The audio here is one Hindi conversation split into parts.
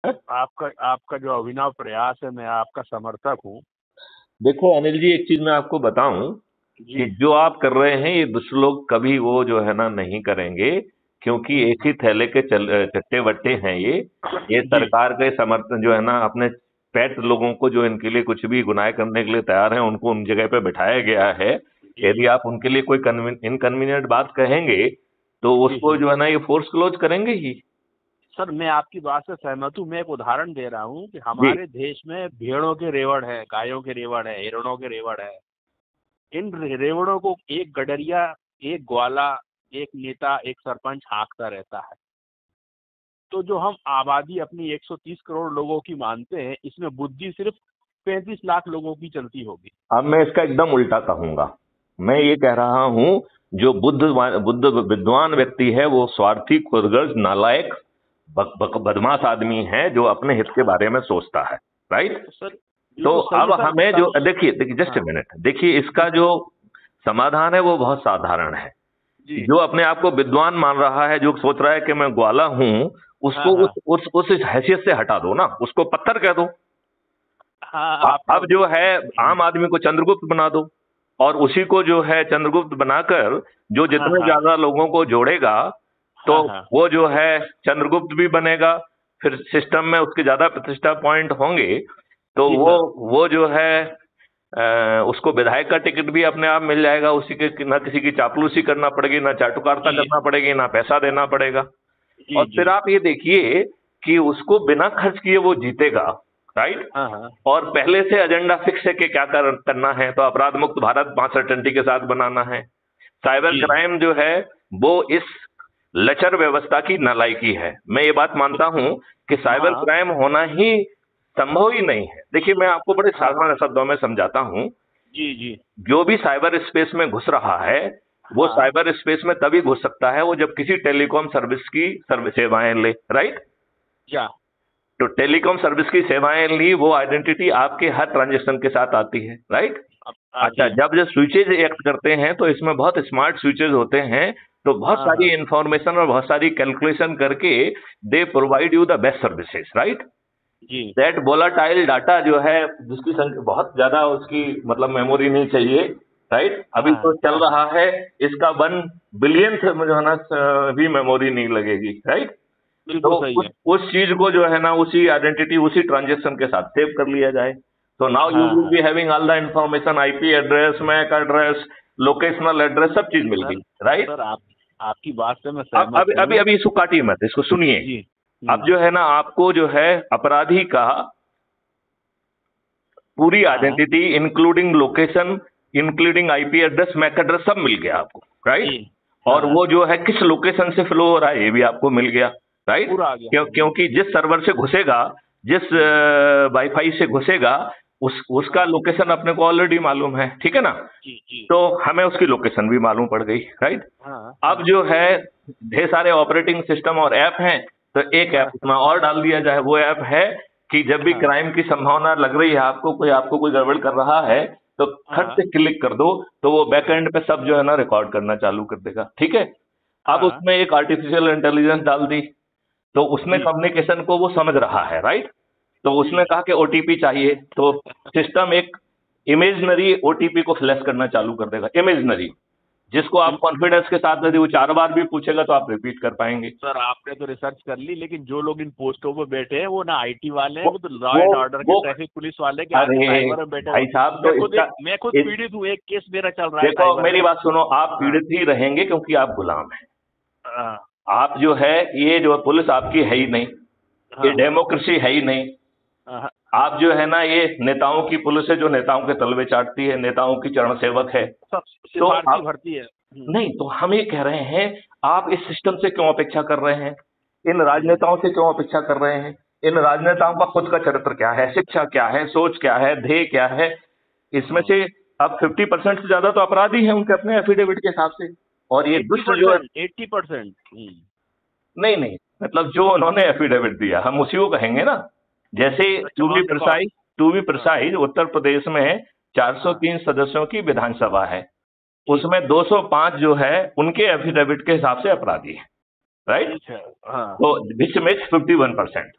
आपका आपका जो अभिनव प्रयास है, मैं आपका समर्थक हूँ। देखो अनिल जी, एक चीज मैं आपको बताऊं कि जी। जो आप कर रहे हैं ये दूसरे लोग कभी वो जो है ना नहीं करेंगे, क्योंकि एक ही थैले के चट्टे बट्टे हैं ये जी। सरकार के समर्थन जो है ना, अपने पेट लोगों को जो इनके लिए कुछ भी गुनाह करने के लिए तैयार हैं उनको उन जगह पे बिठाया गया है। जी। यदि आप उनके लिए कोई इनकन्वीनियंट बात कहेंगे तो जी। उसको जी। जो है ना ये फोर्स क्लोज करेंगे ही। सर, मैं आपकी बात से सहमत हूँ। मैं एक उदाहरण दे रहा हूँ कि जी। हमारे देश में भेड़ों के रेवड़ है, गायों के रेवड़ है, हिरणों के रेवड़ है। इन रेवड़ों को एक गडरिया, एक ग्वाला, एक नेता, एक सरपंच हाँकता रहता है। तो जो हम आबादी अपनी 130 करोड़ लोगों की मानते हैं, इसमें बुद्धि सिर्फ 35 लाख लोगों की चलती होगी। अब मैं इसका एकदम उल्टा कहूंगा। मैं जी। ये कह रहा हूं, जो बुद्ध विद्वान व्यक्ति है वो स्वार्थी, खुदगर्ज, नालायक, बदमाश आदमी है जो अपने हित के बारे में सोचता है। राइट। तो सर, तो बिल्कुल सही है अब सर। हमें जो देखिए देखिए जस्ट ए हाँ। मिनट, देखिए इसका जो समाधान है वो बहुत साधारण है। जी। जो अपने आप को विद्वान मान रहा है, जो सोच रहा है कि मैं ग्वाला हूं, हाँ, उसको हाँ। उस हैसियत से हटा दो ना, उसको पत्थर कह दो। हाँ, आपका। अब जो है आम आदमी को चंद्रगुप्त बना दो, और उसी को जो है चंद्रगुप्त बनाकर जो हाँ, जितने हाँ। ज्यादा लोगों को जोड़ेगा, तो हाँ, हाँ। वो जो है चंद्रगुप्त भी बनेगा। फिर सिस्टम में उसके ज्यादा प्रतिष्ठा पॉइंट होंगे, तो जी सर। वो जो है उसको विधायक का टिकट भी अपने आप मिल जाएगा। उसी के ना किसी की चापलूसी करना पड़ेगी, ना चाटुकारिता जी। करना पड़ेगी, ना पैसा देना पड़ेगा। जी। और जी। फिर आप ये देखिए कि उसको बिना खर्च किए वो जीतेगा। राइट। हाँ, हाँ। और पहले से एजेंडा फिक्स है कि क्या करना है, तो अपराध मुक्त भारत 65 के साथ बनाना है। साइबर जी। क्राइम जो है वो इस लचर व्यवस्था की नालायकी है। मैं ये बात मानता हूं कि साइबर हाँ, क्राइम होना ही संभव ही नहीं है। देखिए मैं आपको बड़े हाँ। साधारण शब्दों में समझाता हूं। जी। जी। जो भी साइबर स्पेस में घुस रहा है, वो हाँ। साइबर स्पेस में तभी घुस सकता है वो जब किसी टेलीकॉम सर्विस की सेवाएं ले। राइट। क्या? तो टेलीकॉम सर्विस की सेवाएं ली, वो आइडेंटिटी आपके हर ट्रांजेक्शन के साथ आती है। राइट। अच्छा, जी। जब जब स्विचेज एक्ट करते हैं तो इसमें बहुत स्मार्ट स्विचेज होते हैं, तो बहुत हाँ, सारी हाँ। इंफॉर्मेशन और बहुत सारी कैलकुलेशन करके they provide you the best services. Right. जी। दैट वोलाटाइल डाटा जो है, जिसकी संख्या बहुत ज्यादा, उसकी मतलब मेमोरी नहीं चाहिए। राइट। अभी हाँ, तो चल हाँ, हाँ। रहा है इसका 1 बिलियन जो है ना भी मेमोरी नहीं लगेगी। राइट। तो बिल्कुल सही है। उस चीज को जो है ना उसी आइडेंटिटी उसी ट्रांजेक्शन के साथ सेव कर लिया जाए, तो नाउ यू हाँ, विल हाँ। Be having all the information, IP address, mac address, locational address, सब चीज मिल सर गई। राइट। सर आपकी बात से मैं अब सहमत अभी अभी हूँ। अभी इसको काटिए मत, इसको सुनिए। जी। अब जो है ना आपको जो है अपराधी का पूरी हाँ। Identity including location, including IP address, mac address, सब मिल गया आपको। राइट। जी। और हाँ, वो जो है किस लोकेशन से फ्लो हो रहा है ये भी आपको मिल गया। राइट। पूरा आ गया। जी। क्योंकि जिस सर्वर से घुसेगा, जिस वाईफाई से घुसेगा, उसका हाँ। लोकेशन अपने को ऑलरेडी मालूम है। ठीक है ना। जी। जी। तो हमें उसकी लोकेशन भी मालूम पड़ गई। राइट। हाँ, अब हाँ, जो है ढेर सारे ऑपरेटिंग सिस्टम और ऐप हैं, तो एक ऐप हाँ, उसमें और डाल दिया जाए। वो ऐप है कि जब भी हाँ, क्राइम की संभावना लग रही है, आपको कोई गड़बड़ कर रहा है, तो खट हाँ, से क्लिक कर दो, तो वो बैक एंड पे सब जो है ना रिकॉर्ड करना चालू कर देगा। ठीक है। अब हाँ। उसमें एक आर्टिफिशियल इंटेलिजेंस डाल दी, तो उसने जी। कम्युनिकेशन को वो समझ रहा है। राइट। तो जी। उसने कहा कि ओटीपी चाहिए, तो सिस्टम एक इमेजनरी ओटीपी को फ्लैश करना चालू कर देगा। इमेजनरी, जिसको आप बिल्कुल। कॉन्फिडेंस के साथ यदि वो 4 बार भी पूछेगा तो आप रिपीट कर पाएंगे। सर, आपने तो रिसर्च कर ली, लेकिन जो लोग इन पोस्टों पे बैठे हैं वो ना आईटी वाले हैं, वो वो तो लॉ वो एंड ऑर्डर के, वो ट्रैफिक पुलिस वाले के आगे अरे साइबर में बैठे हुए। भाई साहब, तो इसका मैं खुद पीड़ित हूँ। एक केस मेरा चल रहा है देखो साइबर मेरी में। बात सुनो, आप हाँ, पीड़ित ही रहेंगे क्योंकि आप गुलाम हैं। हाँ, आप जो है, ये जो पुलिस आपकी है ही नहीं, ये हाँ, हाँ, डेमोक्रेसी है ही नहीं। हाँ। आप जो है ना, ये नेताओं की पुलिस है जो नेताओं के तलवे चाटती है, नेताओं की चरण सेवक है। सब तो सिफारसी आप भरती है। नहीं, तो हम ये कह रहे हैं, आप इस सिस्टम से क्यों अपेक्षा कर रहे हैं? इन हम्म। राजनेताओं से क्यों अपेक्षा कर रहे हैं? इन राजनेताओं का खुद का चरित्र क्या है, शिक्षा क्या है, सोच क्या है, ध्येय क्या है? इसमें हाँ। से अब 50% से ज्यादा तो अपराधी हैं उनके अपने एफिडेविट के हिसाब से। और ये एट्टी दुष्ट जो है, परसेंट 80%। नहीं नहीं, मतलब जो उन्होंने एफिडेविट दिया हम उसी को कहेंगे ना। जैसे अच्छा, ऑन रिकॉर्ड। टू बी हाँ, प्रिसाइज उत्तर प्रदेश में हाँ। 403 सदस्यों की विधानसभा है। उसमें 205 जो है उनके एफिडेविट के हिसाब से अपराधी है। राइट। ठीक है। हाँ। तो विच मेक्स 51%।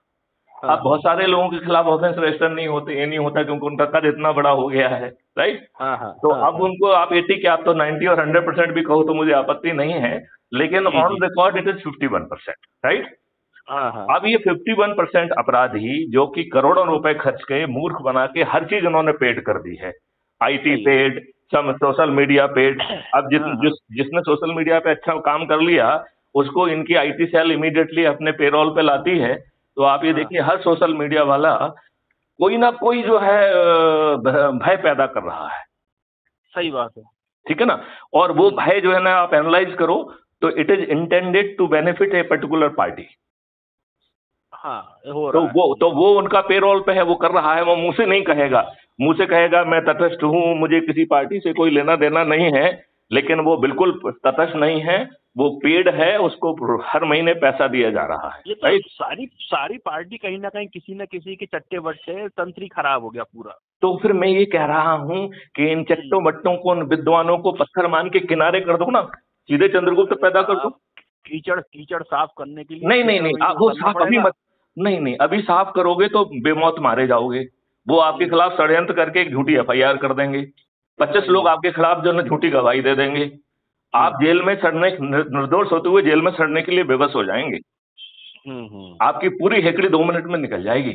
अब हाँ बहुत सारे लोगों के खिलाफ ऑफेंस रजिस्टर नहीं होते, ये नहीं होता क्योंकि उनका कद इतना बड़ा हो गया है, राइट। हाँ हाँ तो हाँ अब हाँ। उनको आप 80 के, आप तो 90 और 100% भी कहो तो मुझे आपत्ति नहीं है, लेकिन जी ऑन जी। Record it is 51%, right. हाँ हाँ। अब ये 51% अपराधी जो कि करोड़ों रुपए खर्च के मूर्ख बना के हर चीज उन्होंने पेड कर दी है, आईटी सही है। Paid, some social media paid. अब हाँ हाँ। जिसने सोशल मीडिया पे अच्छा काम कर लिया, उसको इनकी आईटी सेल इमीडिएटली अपने पेरोल पे लाती है। तो आप ये हाँ। देखिए, हर सोशल मीडिया वाला कोई ना कोई जो है भय पैदा कर रहा है, सही बात है। ठीक है ना। और वो हम्म। भय जो है ना, आप एनालाइज करो तो it is intended to benefit a particular party. हाँ, हो रहा है। तो वो उनका पेरोल पे है, वो कर रहा है, वो मुंह से नहीं कहेगा। मुंह से कहेगा मैं तटस्थ हूं, मुझे किसी पार्टी से कोई लेना देना नहीं है, लेकिन वो बिल्कुल तटस्थ नहीं है, वो पेड है, उसको हर महीने पैसा दिया जा रहा है, ये तो राइट। सारी सारी पार्टी कहीं ना कहीं किसी न किसी के चट्टे बट्टे तंत्र ही खराब हो गया पूरा। तो फिर मैं ये कह रहा हूं कि इन चट्टों बट्टों को, उन विद्वानों को पत्थर मान के किनारे कर दो ना, सीधे चंद्रगुप्त अरे पैदा कर दो। साहब, कीचड़ कीचड़ साफ करने के लिए नहीं नहीं कीचड़ नहीं, वही आप तो वो करना साफ अभी पड़ेगा। मत, नहीं नहीं, अभी साफ करोगे तो बेमौत मारे जाओगे। वो आपके हम्म, खिलाफ षड्यंत्र करके एक झूठी एफआईआर कर देंगे, 25 सही लोग है। आपके खिलाफ जो है ना झूठी गवाही दे देंगे। जी। आप जेल में सड़ने, निर्दोष होते हुए जेल में सड़ने के लिए बेबस हो जाएंगे। हम्म। आपकी पूरी हेकड़ी 2 मिनट में निकल जाएगी,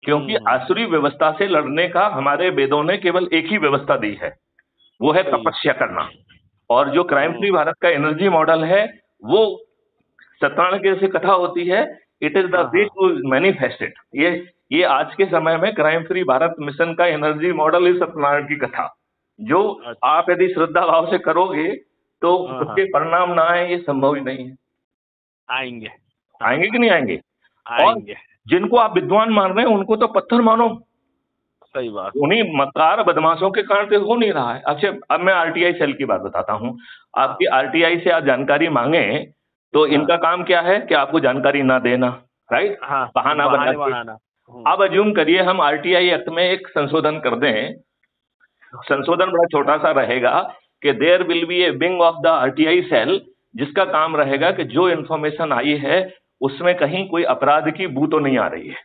क्योंकि आसुरी व्यवस्था से लड़ने का हमारे वेदों ने केवल एक ही व्यवस्था दी है, वो है सही है। तपस्या करना। और जो क्राइम हम्म। फ्री भारत का एनर्जी मॉडल है, वो सत्यनारायण की जैसे कथा होती है, इट इज द हाँ वे हाँ। To manifest it. ये आज के समय में क्राइम फ्री भारत मिशन का एनर्जी मॉडल इज सत्यनारायण की कथा, जो अच्छा। आप यदि श्रद्धा भाव से करोगे तो हाँ हाँ। उसके परिणाम ना आए, ये संभव ही नहीं है। आएंगे। हाँ आएंगे कि हाँ। नहीं आएंगे। और आएंगे। जिनको आप विद्वान मान रहे हैं उनको तो पत्थर मानो, सही बात। उन्हीं मक्कार बदमाशों के कारण तो हो नहीं रहा है। अच्छा, अब मैं आरटीआई सेल की बात बताता हूँ। हाँ आपकी आरटीआई से आप जानकारी मांगे तो हाँ इनका काम क्या है कि आपको जानकारी ना देना, राइट, हाँ। बहाना बना बहाने के। बनाना। अब अज्यूम करिए हम आरटीआई एक्ट में एक संशोधन कर दें, संशोधन बड़ा छोटा सा रहेगा कि there will be a wing of the RTI cell, जिसका काम रहेगा कि जो इंफॉर्मेशन आई है उसमें कहीं कोई अपराध की बू तो नहीं आ रही है,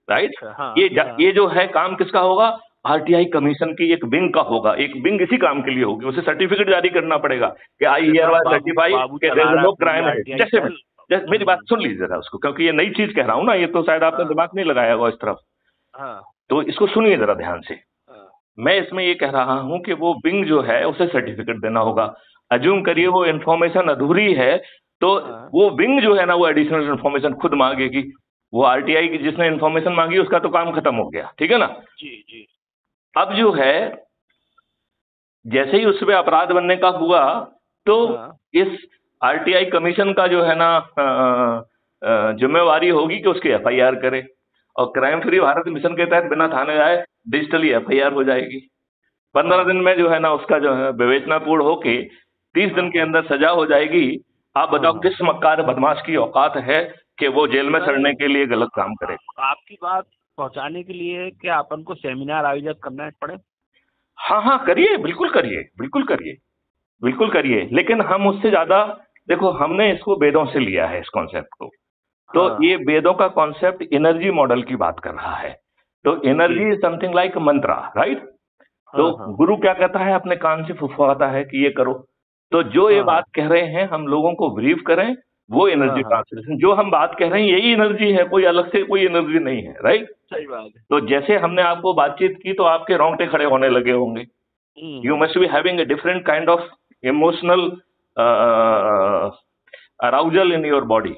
राइट। अच्छा। हाँ हाँ। ये जो है काम किसका होगा, आरटीआई कमीशन की एक विंग का होगा। एक विंग इसी काम के लिए होगी, उसे सर्टिफिकेट जारी करना पड़ेगा कि आई अरे हियर साहब, बाय बाबू सर्टिफाई बाबू कि चला देयर इज रहा है नो पूरी क्राइम है। RTI cell. जैसे मेरी बात सुन लीजिए जरा उसको, क्योंकि ये नई चीज कह रहा हूं ना, ये तो शायद आपने हाँ दिमाग नहीं लगाया होगा इस तरफ। हाँ तो इसको सुनिए जरा ध्यान से। हाँ मैं इसमें ये कह रहा हूं कि वो विंग जो है उसे सर्टिफिकेट देना होगा। अज्यूम करिए वो इन्फॉर्मेशन अधूरी है, तो हाँ। वो विंग जो है ना, वो एडिशनल इन्फॉर्मेशन खुद मांगेगी। वो आरटीआई की जिसने इन्फॉर्मेशन मांगी उसका तो काम खत्म हो गया, ठीक है ना। जी जी। अब जो है, जैसे ही उस पे अपराध बनने का हुआ, तो हाँ इस आरटीआई कमीशन का जो है ना जिम्मेवारी होगी कि उसकी एफआईआर करे। और क्राइम फ्री भारत मिशन के तहत बिना थाने आए डिजिटली एफआईआर हो जाएगी। 15 दिन हाँ में जो है ना उसका जो है विवेचनापूर्ण होके 30 दिन के हाँ अंदर सजा हो जाएगी। आप हाँ बताओ हाँ। किस मक्कार बदमाश की औकात है कि वो जेल में सर, सड़ने के लिए गलत काम करे। आपकी बात पहुंचाने के लिए क्या अपन को सेमिनार आयोजित करना पड़े? हाँ हाँ, करिए, बिल्कुल करिए, बिल्कुल करिए, बिल्कुल करिए, लेकिन हम उससे ज्यादा, देखो हमने इसको वेदों से लिया है इस कॉन्सेप्ट को। तो हाँ। ये वेदों का कॉन्सेप्ट एनर्जी मॉडल की बात कर रहा है। तो जी। Energy is something like mantra, right. तो हाँ हाँ गुरु क्या कहता है, अपने कान से फुफवाता है कि ये करो। तो जो ये हाँ बात हाँ कह रहे हैं हम लोगों को ब्रीफ करें, वो हाँ एनर्जी हाँ। ट्रांसलेशन जो हम बात कह रहे हैं यही एनर्जी है, कोई अलग से कोई एनर्जी नहीं है, राइट। सही बात है। तो जैसे हमने आपको बातचीत की तो आपके रोंगटे खड़े होने लगे होंगे। You hmm. Must be having a different kind of emotional arousal in your body.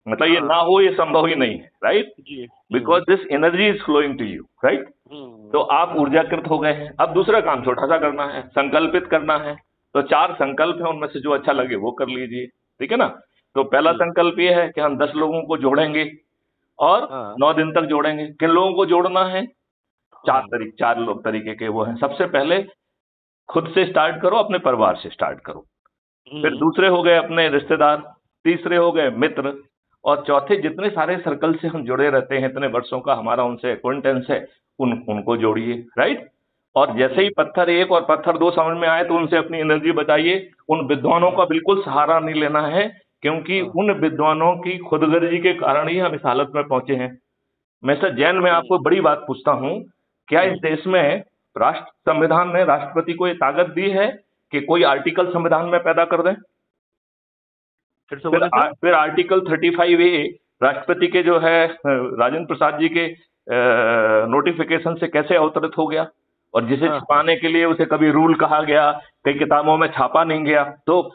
मतलब ये ना हाँ। हो, ये संभव ही नहीं है, राइट। जी। Because this energy is flowing to you, right. तो हम्म। आप ऊर्जाकृत हो गए हैं। अब दूसरा काम छोटा सा करना है, संकल्पित करना है। तो 4 संकल्प है, उनमें से जो अच्छा लगे वो कर लीजिए, ठीक है ना। तो पहला जी। संकल्प ये है कि हम 10 लोगों को जोड़ेंगे और हाँ 9 दिन तक जोड़ेंगे। किन लोगों को जोड़ना है, हाँ। 4 लोग तरीके के वो हैं। सबसे पहले खुद से स्टार्ट करो, अपने परिवार से स्टार्ट करो। फिर हम्म। दूसरे हो गए अपने रिश्तेदार, तीसरे हो गए मित्र, और चौथे जितने सारे सर्कल से हम जुड़े रहते हैं, इतने वर्षों का हमारा उनसे अक्वेंटेंस है, उनको जोड़िए, राइट। और जैसे ही जी। पत्थर 1 और पत्थर 2 समझ में आए तो उनसे अपनी एनर्जी बचाइए। उन विद्वानों का बिल्कुल सहारा नहीं लेना है, क्योंकि हाँ उन विद्वानों की खुदगर्जी के कारण ही हम इस हालत में पहुंचे हैं। मैं सर जैन में आपको बड़ी बात पूछता हूँ, क्या इस देश में राष्ट्र संविधान ने राष्ट्रपति को ये ताकत दी है कि कोई आर्टिकल संविधान में पैदा कर दें? फिर से बोले सर। फिर आर्टिकल 35A राष्ट्रपति के जो है राजेंद्र प्रसाद जी के नोटिफिकेशन से कैसे अवतरित हो गया, और जिसे छुपाने के लिए उसे कभी रूल कहा गया, कई किताबों में छापा नहीं गया, तो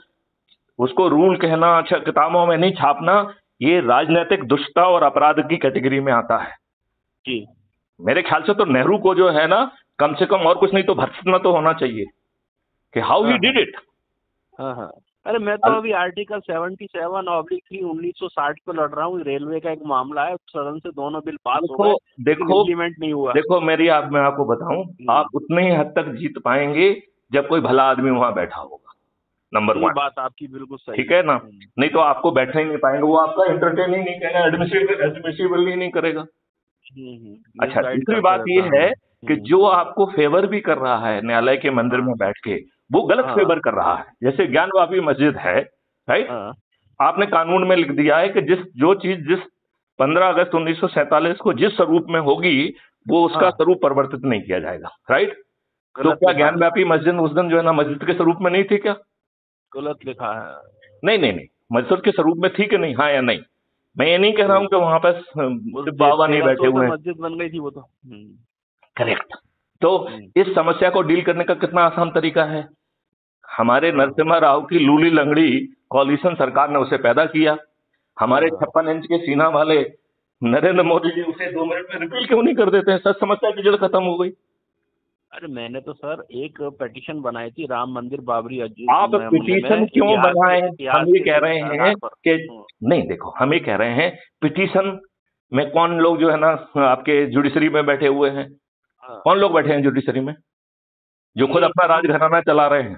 उसको रूल कहना, अच्छा किताबों में नहीं छापना, ये राजनीतिक दुष्टता और अपराध की कैटेगरी में आता है जी। मेरे ख्याल से तो नेहरू को जो है ना, कम से कम और कुछ नहीं तो भर्त्सना तो होना चाहिए कि हाउ ही डिड इट। हाँ, अरे मैं तो अभी आर्टिकल 77/3 1960 पे लड़ रहा हूँ। रेलवे का एक मामला है, सदन से दोनों बिल पास हो गए, देखो इम्प्लीमेंट नहीं हुआ। देखो मैं आपको बताऊं, आप उतने ही हद तक जीत पाएंगे जब कोई भला आदमी वहां बैठा होगा, नंबर 1। बात आपकी बिल्कुल सही, ठीक है ना, नहीं तो आपको बैठने ही नहीं पाएंगे, वो आपका एंटरटेन ही नहीं करेगा, एडमिसिबल ही नहीं करेगा। अच्छा, दूसरी बात ये है कि जो आपको फेवर भी कर रहा है न्यायालय के मंदिर में बैठ के, वो गलत फेवर कर रहा है। जैसे ज्ञानवापी मस्जिद है, राइट, आपने कानून में लिख दिया है कि जो चीज जिस 15 अगस्त 1947 को जिस स्वरूप में होगी, वो उसका स्वरूप परिवर्तित नहीं किया जाएगा, राइट। तो क्या ज्ञानव्यापी मस्जिद उस दिन जो है ना मस्जिद के स्वरूप में नहीं थी? क्या गलत लिखा है? नहीं, मस्जिद के स्वरूप में थी कि नहीं? हाँ या नहीं? मैं ये नहीं कह रहा हूँ कि वहां पर बाबा नहीं बैठे हुए हैं, मस्जिद बन गई थी वो तो। करेक्ट। तो इस समस्या को डील करने का कितना आसान तरीका है। हमारे नरसिम्हा राव की लूली लंगड़ी कॉलिशन सरकार ने उसे पैदा किया। हमारे 56 इंच के सीना वाले नरेंद्र मोदी जी उसे 2 मिनट में रिपील क्यों नहीं कर देते हैं? सब समस्या की जड़ खत्म हो गई। अरे मैंने तो सर एक पिटीशन बनाई थी, राम मंदिर बाबरी मस्जिद। आप पिटीशन क्यों बनाए? हम ये कह रहे हैं कि नहीं, देखो हम ये कह रहे हैं पिटीशन में कौन लोग जो है ना आपके जुडिशरी में बैठे हुए हैं, कौन लोग बैठे हैं जुडिशरी में? जो खुद अपना राजघराना चला रहे हैं।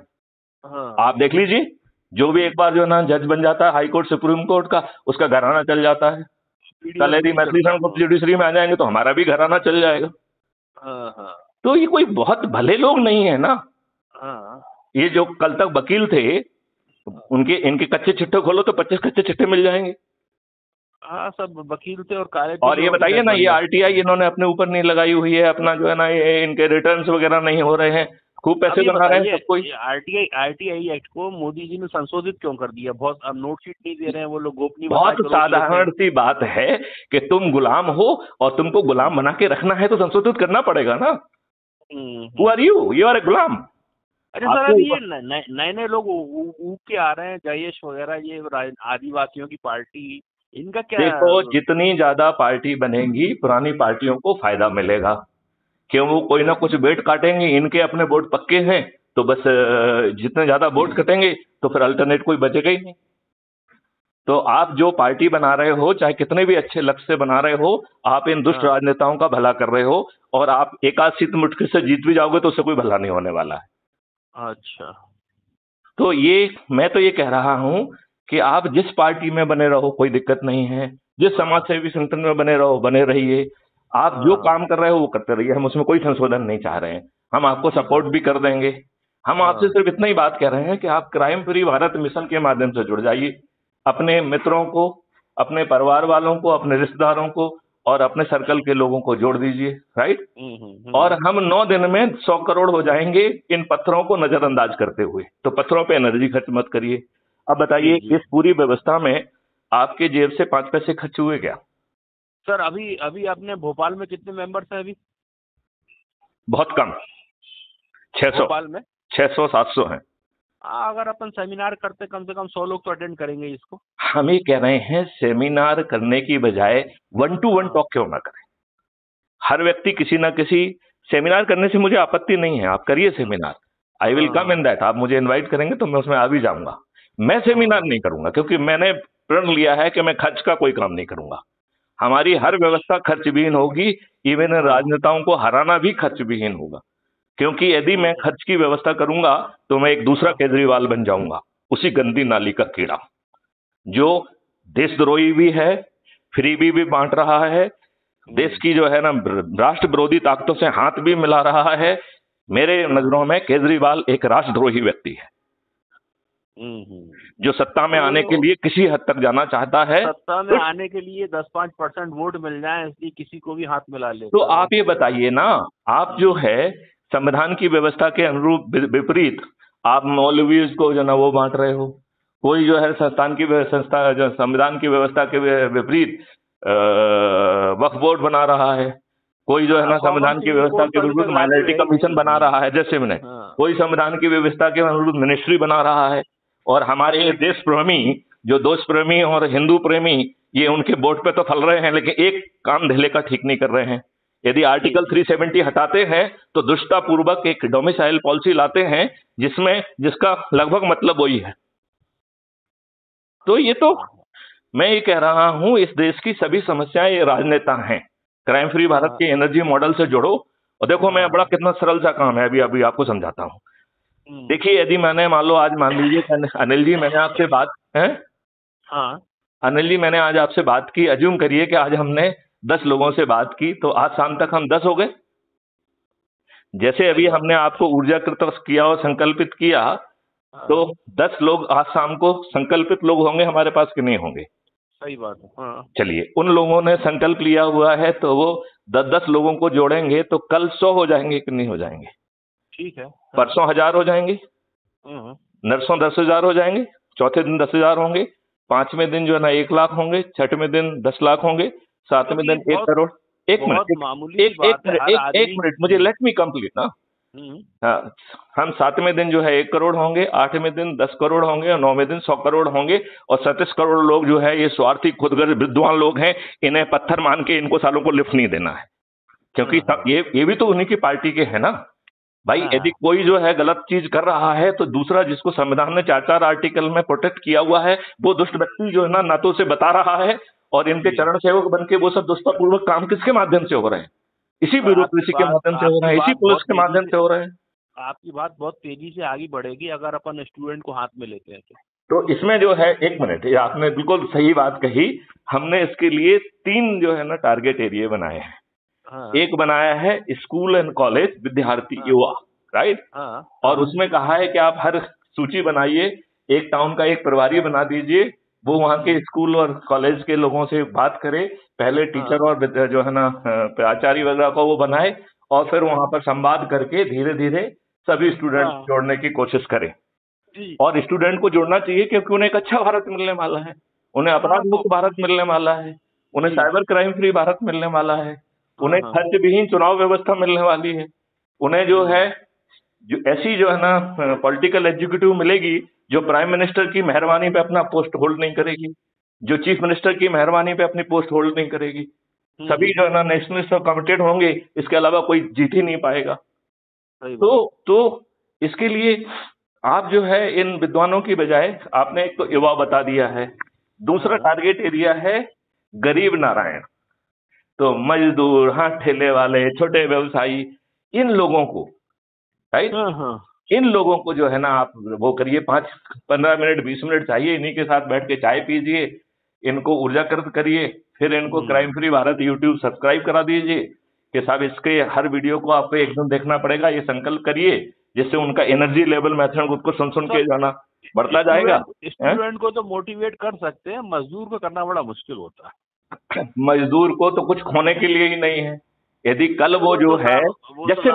आप देख लीजिए, जो भी एक बार जो है ना जज बन जाता है हाई कोर्ट सुप्रीम कोर्ट का, उसका घराना चल जाता है। कल यदि मैथिली जुडिशरी में आ जाएंगे तो हमारा भी घराना चल जाएगा। तो ये कोई बहुत भले लोग नहीं है ना। ये जो कल तक वकील थे, इनके कच्चे चिट्ठे खोलो तो 25 कच्चे चिट्ठे मिल जाएंगे। सब वकील थे और काले। और ये बताइए ना, ये आरटीआई इन्होंने अपने ऊपर नहीं लगाई हुई है, अपना जो है ना ये इनके रिटर्न्स वगैरह नहीं हो रहे हैं, खूब पैसे बना रहे हैं सब कोई। आरटीआई एक्ट को मोदी जी ने संशोधित क्यों कर दिया? बहुत अब नोट शीट नहीं दे रहे हैं वो लोग, गोपनीय। बहुत साधारण सी बात है कि तुम गुलाम हो और तुमको गुलाम बना के रखना है तो संशोधित करना पड़ेगा ना। Who are you? You are a गुलाम। अरे सर अभी ये नए लोग ऊब के आ रहे हैं, जयेश वगैरह, ये आदिवासियों की पार्टी, इनका क्या? देखो, जितनी ज्यादा पार्टी बनेगी पुरानी पार्टियों को फायदा मिलेगा, क्यों वो कोई ना कुछ वेट काटेंगे। इनके अपने वोट पक्के हैं तो बस जितने ज्यादा वोट कटेंगे तो फिर अल्टरनेट कोई बचेगा ही नहीं। तो आप जो पार्टी बना रहे हो, चाहे कितने भी अच्छे लक्ष्य से बना रहे हो, आप इन दुष्ट राजनेताओं का भला कर रहे हो, और आप एक आध सीट मुश्किल से जीत भी जाओगे तो उससे कोई भला नहीं होने वाला है। अच्छा, तो ये मैं तो ये कह रहा हूं कि आप जिस पार्टी में बने रहो कोई दिक्कत नहीं है, जिस समाज सेवी संगठन में बने रहो बने रहिए, आप जो काम कर रहे हो वो करते रहिए, हम उसमें कोई संशोधन नहीं चाह रहे हैं, हम आपको सपोर्ट भी कर देंगे। हम आपसे सिर्फ इतना ही बात कह रहे हैं कि आप क्राइम फ्री भारत मिशन के माध्यम से जुड़ जाइए, अपने मित्रों को, अपने परिवार वालों को, अपने रिश्तेदारों को और अपने सर्कल के लोगों को जोड़ दीजिए, राइट। और हम 9 दिन में 100 करोड़ हो जाएंगे इन पत्थरों को नजरअंदाज करते हुए। तो पत्थरों पे एनर्जी खर्च मत करिए। अब बताइए, इस पूरी व्यवस्था में आपके जेब से 5 पैसे खर्च हुए क्या? सर अभी अपने भोपाल में कितने मेंबर्स हैं अभी? बहुत कम, 600। भोपाल में 600-700 हैं। अगर अपन सेमिनार करते कम से कम 100 लोग तो अटेंड करेंगे इसको। हम ये कह रहे हैं सेमिनार करने की बजाय 1-to-1 टॉक क्यों ना करें। हर व्यक्ति किसी ना किसी सेमिनार करने से मुझे आपत्ति नहीं है, आप करिए seminar, I will come in that. आप मुझे इनवाइट करेंगे तो मैं उसमें आ भी जाऊंगा। मैं सेमिनार नहीं करूंगा क्योंकि मैंने प्रण लिया है कि मैं खर्च का कोई काम नहीं करूंगा। हमारी हर व्यवस्था खर्च विहीन होगी, इवन राजनेताओं को हराना भी खर्च विहीन होगा, क्योंकि यदि मैं खर्च की व्यवस्था करूंगा तो मैं एक दूसरा केजरीवाल बन जाऊंगा, उसी गंदी नाली का कीड़ा जो देशद्रोही भी है, फ्रीबी भी बांट रहा है, देश की जो है ना राष्ट्र विरोधी ताकतों से हाथ भी मिला रहा है। मेरे नजरों में केजरीवाल एक राष्ट्रद्रोही व्यक्ति है। जो सत्ता में आने के तो लिए किसी हद तक जाना चाहता है। सत्ता में आने के लिए 10-5% वोट मिल जाए इसलिए किसी को भी हाथ मिला तो लेता है। आप ये बताइए ना, आप जो है संविधान की व्यवस्था के अनुरूप विपरीत आप मौलवीज को जो ना वो बांट रहे हो। कोई जो है संस्था जो संविधान की व्यवस्था के विपरीत वक्फ बोर्ड बना रहा है। कोई जो है ना कॉमन संविधान की सिविल व्यवस्था कोड के तो अभी विरुद्ध तक लागू माइनॉरिटी है ही कमीशन बना नहीं। रहा है, जैसे मैंने हाँ। कोई संविधान की व्यवस्था के अनुरूद्ध मिनिस्ट्री बना रहा है। और हमारे ये देश प्रेमी, जो देश प्रेमी और हिंदू प्रेमी, ये उनके वोट पे तो फल रहे हैं, लेकिन एक काम ढिले का ठीक नहीं कर रहे हैं। यदि आर्टिकल 370 हटाते हैं तो दुष्टता पूर्वक एक डोमिसाइल पॉलिसी लाते हैं जिसका लगभग मतलब वही है। तो ये तो मैं ये कह रहा हूं, इस देश की सभी समस्याएं ये राजनेता हैं। क्राइम फ्री भारत के एनर्जी मॉडल से जुड़ो और देखो मैं बड़ा कितना सरल सा काम है, अभी अभी आपको समझाता हूँ। देखिए, यदि मैंने मान लीजिए अनिल जी मैंने आपसे बात है, हाँ अनिल जी मैंने आज आपसे बात की, अज्यूम करिए कि आज हमने 10 लोगों से बात की, तो आज शाम तक हम 10 हो गए। जैसे अभी हमने आपको ऊर्जाकृत किया और संकल्पित किया, तो 10 लोग आज शाम को संकल्पित लोग होंगे हमारे पास कि नहीं होंगे? सही बात है। हाँ। चलिए, उन लोगों ने संकल्प लिया हुआ है तो वो 10-10 लोगों को जोड़ेंगे तो कल 100 हो जाएंगे कि नहीं हो जाएंगे? ठीक है। परसों 1000 हो जाएंगे, नरसों 10,000 हो जाएंगे, चौथे दिन 10,000 होंगे, पांचवें दिन जो है ना 1 लाख होंगे, छठवें दिन 10 लाख होंगे, सातवें दिन 1 करोड़। एक मिनट मुझे लेट मी कंप्लीट ना। हाँ, हम 7वें दिन जो है 1 करोड़ होंगे, 8वें दिन 10 करोड़ होंगे और 9वें दिन 100 करोड़ होंगे। और 37 करोड़ लोग जो है ये स्वार्थी खुदगर्ज विद्वान लोग हैं, इन्हें पत्थर मान के इनको सालों को लिफ्ट नहीं देना है, क्योंकि ये भी तो उन्हीं की पार्टी के है ना भाई। यदि कोई जो है गलत चीज कर रहा है तो दूसरा जिसको संविधान ने 4-4 आर्टिकल में प्रोटेक्ट किया हुआ है, वो दुष्ट व्यक्ति जो है ना तो उसे बता रहा है, और इनके चरण सेवक बन के वो सब दुष्टतापूर्वक काम किसके माध्यम से हो रहे हैं? इसी ब्यूरोक्रेसी के माध्यम से हो रहे हैं, इसी पुलिस के माध्यम से हो रहे हैं। आपकी बात बहुत तेजी से आगे बढ़ेगी अगर अपन स्टूडेंट को हाथ में लेते हैं तो इसमें जो है, एक मिनट, आपने बिल्कुल सही बात कही। हमने इसके लिए 3 जो है ना टारगेट एरिया बनाए हैं। एक बनाया है स्कूल एंड कॉलेज विद्यार्थी युवा, राइट। और उसमें कहा है कि आप हर सूची बनाइए, एक टाउन का एक प्रभारी बना दीजिए, वो वहाँ के स्कूल और कॉलेज के लोगों से बात करे, पहले टीचर और जो है ना आचार्य वगैरह को वो बनाए, और फिर वहां पर संवाद करके धीरे धीरे सभी स्टूडेंट जोड़ने की कोशिश करें। और स्टूडेंट को जोड़ना चाहिए क्योंकि उन्हें एक अच्छा भारत मिलने वाला है, उन्हें अपराध मुक्त भारत मिलने वाला है, उन्हें साइबर क्राइम फ्री भारत मिलने वाला है, उन्हें खर्च विहीन चुनाव व्यवस्था मिलने वाली है, उन्हें जो है जो ऐसी जो है ना पॉलिटिकल एग्जीक्यूटिव मिलेगी जो प्राइम मिनिस्टर की मेहरबानी पे अपना पोस्ट होल्ड नहीं करेगी, जो चीफ मिनिस्टर की मेहरबानी पे अपनी पोस्ट होल्ड नहीं करेगी। सभी जो है ना नेशनलिस्ट और कमिटेड होंगे, इसके अलावा कोई जीत ही नहीं पाएगा। तो इसके लिए आप जो है इन विद्वानों की बजाय आपने एक तो युवा बता दिया है, दूसरा टारगेट एरिया है गरीब नारायण, तो मजदूर, हाथ ठेले वाले, छोटे व्यवसायी, इन लोगों को, राइट, इन लोगों को जो है ना आप वो करिए, 5-15 मिनट 20 मिनट चाहिए, इन्हीं के साथ बैठ के चाय पीजिए, इनको ऊर्जाकृत करिए, फिर इनको crime free Bharat YouTube subscribe करा दीजिए कि साहब इसके हर वीडियो को आपको एक दिन देखना पड़ेगा, ये संकल्प करिए, जिससे उनका एनर्जी लेवल मैथड खुद को सुन के जाना बढ़ता जाएगा। स्टूडेंट को तो मोटिवेट कर सकते हैं, मजदूर को करना बड़ा मुश्किल होता है। मजदूर को तो कुछ खोने के लिए ही नहीं है। यदि कल वो जो है, जैसे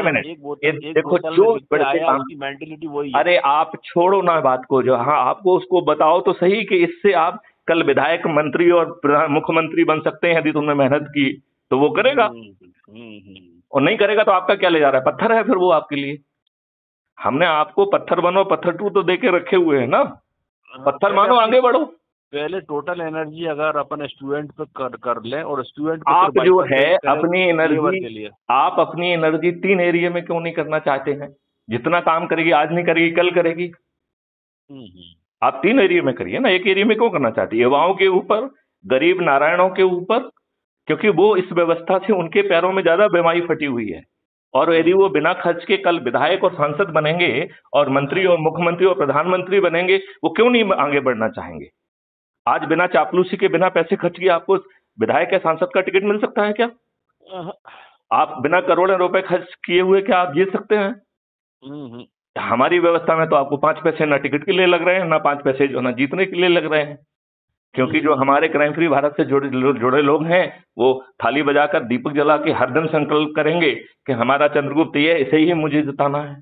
मैंने देखो जो बढ़ते काम की मेंटेलिटी वही, अरे आप छोड़ो ना बात को, जो हाँ आपको उसको बताओ तो सही कि इससे आप कल विधायक, मंत्री और मुख्यमंत्री बन सकते हैं यदि तुमने मेहनत की तो वो करेगा, और नहीं करेगा तो आपका क्या ले जा रहा है? पत्थर है फिर वो आपके लिए। हमने आपको पत्थर बनो पत्थर टू तो देके रखे हुए हैं ना, पत्थर मानो आगे बढ़ो। पहले टोटल एनर्जी अगर अपन स्टूडेंट पे कर लें, और स्टूडेंट आप जो है अपनी एनर्जी, आप अपनी एनर्जी 3 एरिया में क्यों नहीं करना चाहते हैं? जितना काम करेगी आज नहीं करेगी कल करेगी, आप 3 एरिया में करिए ना, एक एरिया में क्यों करना चाहती है? युवाओं के ऊपर, गरीब नारायणों के ऊपर, क्योंकि वो इस व्यवस्था से उनके पैरों में ज्यादा बेमाई फटी हुई है, और यदि वो बिना खर्च के कल विधायक और सांसद बनेंगे और मंत्री और मुख्यमंत्री और प्रधानमंत्री बनेंगे, वो क्यों नहीं आगे बढ़ना चाहेंगे? आज बिना चापलूसी के, बिना पैसे खर्च किए आपको विधायक या सांसद का टिकट मिल सकता है क्या? आप बिना करोड़ों रुपए खर्च किए हुए क्या आप जीत सकते हैं? हमारी व्यवस्था में तो आपको 5 पैसे ना टिकट के लिए लग रहे हैं, ना 5 पैसे जो ना जीतने के लिए लग रहे हैं, क्योंकि जो हमारे क्राइम फ्री भारत से जुड़े लोग हैं वो थाली बजाकर दीपक जला के हर दिन संकल्प करेंगे कि हमारा चंद्रगुप्त ये है, इसे ही मुझे जिताना है।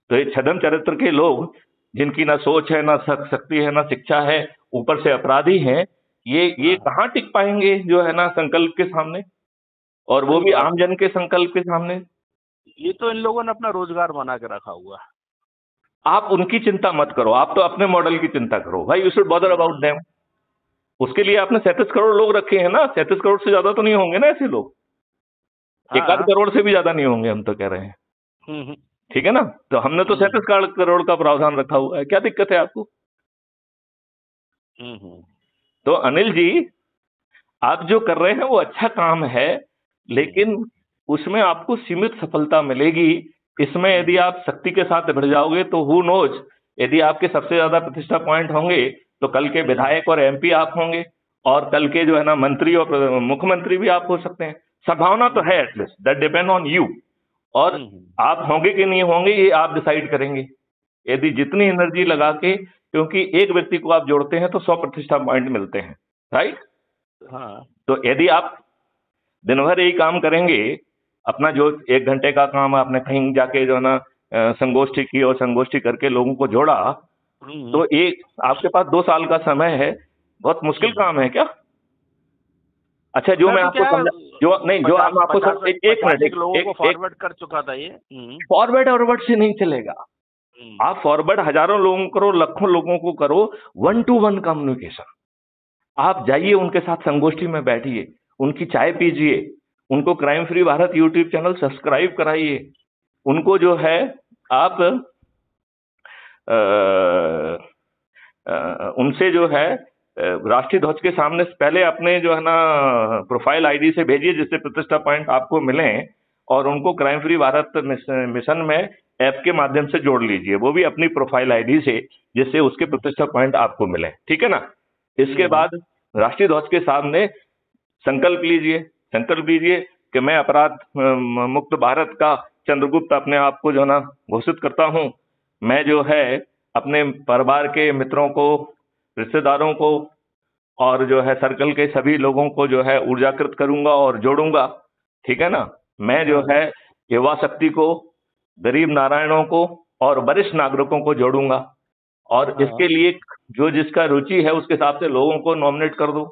तो ये छद्म चरित्र के लोग, जिनकी ना सोच है, ना शक्ति है, ना शिक्षा है, ऊपर से अपराधी हैं, ये कहाँ टिक पाएंगे जो है ना संकल्प के सामने, और वो भी आमजन के संकल्प के सामने। ये तो इन लोगों ने अपना रोजगार बना के रखा हुआ है। आप उनकी चिंता मत करो, आप तो अपने मॉडल की चिंता करो भाई, you should bother about them. उसके लिए आपने 37 करोड़ लोग रखे हैं ना, 37 करोड़ से ज्यादा तो नहीं होंगे ना ऐसे लोग, 1 करोड़ से भी ज्यादा नहीं होंगे, हम तो कह रहे हैं। ठीक है ना, तो हमने तो 37 करोड़ का प्रावधान रखा हुआ है, क्या दिक्कत है आपको? तो अनिल जी, आप जो कर रहे हैं वो अच्छा काम है, लेकिन उसमें आपको सीमित सफलता मिलेगी। इसमें यदि आप शक्ति के साथ बढ़ जाओगे तो हु नोज, यदि आपके सबसे ज्यादा प्रतिष्ठा पॉइंट होंगे तो कल के विधायक और एमपी आप होंगे, और कल के जो है ना मंत्री और मुख्यमंत्री भी आप हो सकते हैं। संभावना तो है, at least that depend on you. और आप होंगे कि नहीं होंगे ये आप डिसाइड करेंगे, यदि जितनी एनर्जी लगा के, क्योंकि एक व्यक्ति को आप जोड़ते हैं तो 100 प्रतिष्ठा पॉइंट मिलते हैं, राइट? हाँ। तो यदि आप दिन भर यही काम करेंगे, अपना जो 1 घंटे का काम आपने कहीं जाके जो है ना संगोष्ठी की और संगोष्ठी करके लोगों को जोड़ा, तो एक आपके पास 2 साल का समय है, बहुत मुश्किल काम है क्या? अच्छा, जो मैं आपको समझा, जो नहीं, जो हम आपको एक मिनट लोगों को फॉरवर्ड कर चुका था, ये फॉरवर्ड से नहीं चलेगा। आप फॉरवर्ड हजारों लोगों को करो, लाखों लोगों को करो, 1-to-1 कम्युनिकेशन। आप जाइए उनके साथ संगोष्ठी में बैठिए, उनकी चाय पीजिए, उनको crime free Bharat YouTube channel subscribe कराइए, उनको जो है आप उनसे जो है राष्ट्रीय ध्वज के सामने पहले अपने जो है ना प्रोफाइल आईडी से भेजिए, जिससे प्रतिष्ठा पॉइंट आपको मिले, और उनको क्राइम फ्री भारत मिशन में ऐप के माध्यम से जोड़ लीजिए, वो भी अपनी प्रोफाइल आईडी से, जिससे उसके प्रतिष्ठा पॉइंट आपको मिले, ठीक है ना? इसके बाद राष्ट्रीय ध्वज के सामने संकल्प लीजिए कि मैं अपराध मुक्त भारत का चंद्रगुप्त अपने आप को जो है ना घोषित करता हूं। मैं जो है अपने परिवार के मित्रों को, रिश्तेदारों को, और जो है सर्कल के सभी लोगों को जो है ऊर्जाकृत करूंगा और जोड़ूंगा, ठीक है ना? मैं जो है युवा शक्ति को, गरीब नारायणों को और वरिष्ठ नागरिकों को जोड़ूंगा, और इसके लिए जो जिसका रुचि है उसके हिसाब से लोगों को नॉमिनेट कर दो।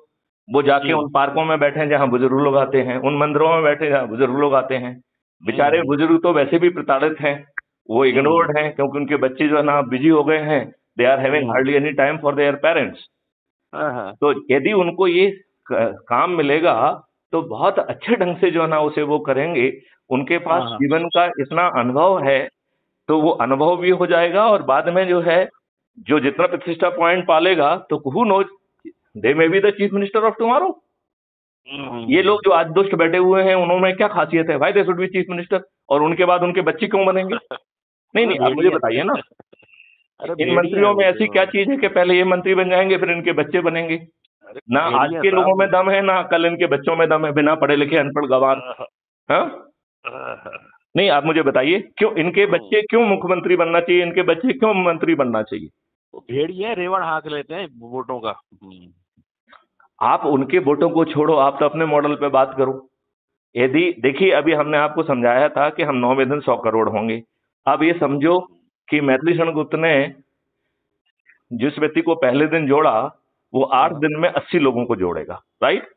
वो जाके उन पार्कों में बैठे जहां बुजुर्ग लोग आते हैं, उन मंदिरों में बैठे जहां बुजुर्ग लोग आते हैं। बेचारे बुजुर्ग तो वैसे भी प्रताड़ित हैं, वो इग्नोर्ड हैं, क्योंकि उनके बच्चे जो है ना बिजी हो गए हैं, they are having hardly any time for their parents. तो यदि उनको ये काम मिलेगा तो बहुत अच्छे ढंग से जो है ना उसे वो करेंगे। उनके पास जीवन का इतना अनुभव है, तो वो अनुभव भी हो जाएगा, और बाद में जो है जो जितना प्रतिष्ठा पॉइंट पालेगा तो who knows, they may be the chief minister of tomorrow. ये लोग जो आज दुष्ट बैठे हुए हैं, उन्होंने क्या खासियत है भाई, they should be chief minister, और उनके बाद उनके बच्चे क्यों बनेंगे? नहीं, आप मुझे बताइए ना, इन मंत्रियों में ऐसी क्या चीज है कि पहले ये मंत्री बन जाएंगे फिर इनके बच्चे बनेंगे? ना आज के लोगों में दम है, ना कल इनके बच्चों में दम है, बिना पढ़े लिखे अनपढ़ गवार। हाँ, नहीं, आप मुझे बताइए, क्यों इनके बच्चे क्यों मुख्यमंत्री बनना चाहिए, इनके बच्चे क्यों मंत्री बनना चाहिए? भेड़िए रेवड़ हाँक लेते हैं वोटों का। आप उनके वोटों को छोड़ो, आप तो अपने मॉडल पे बात करो। यदि देखिए, अभी हमने आपको समझाया था कि हम 9वें दिन 100 करोड़ होंगे। अब ये समझो कि मैथिली शरण गुप्त ने जिस व्यक्ति को पहले दिन जोड़ा, वो 8 दिन में 80 लोगों को जोड़ेगा, राइट?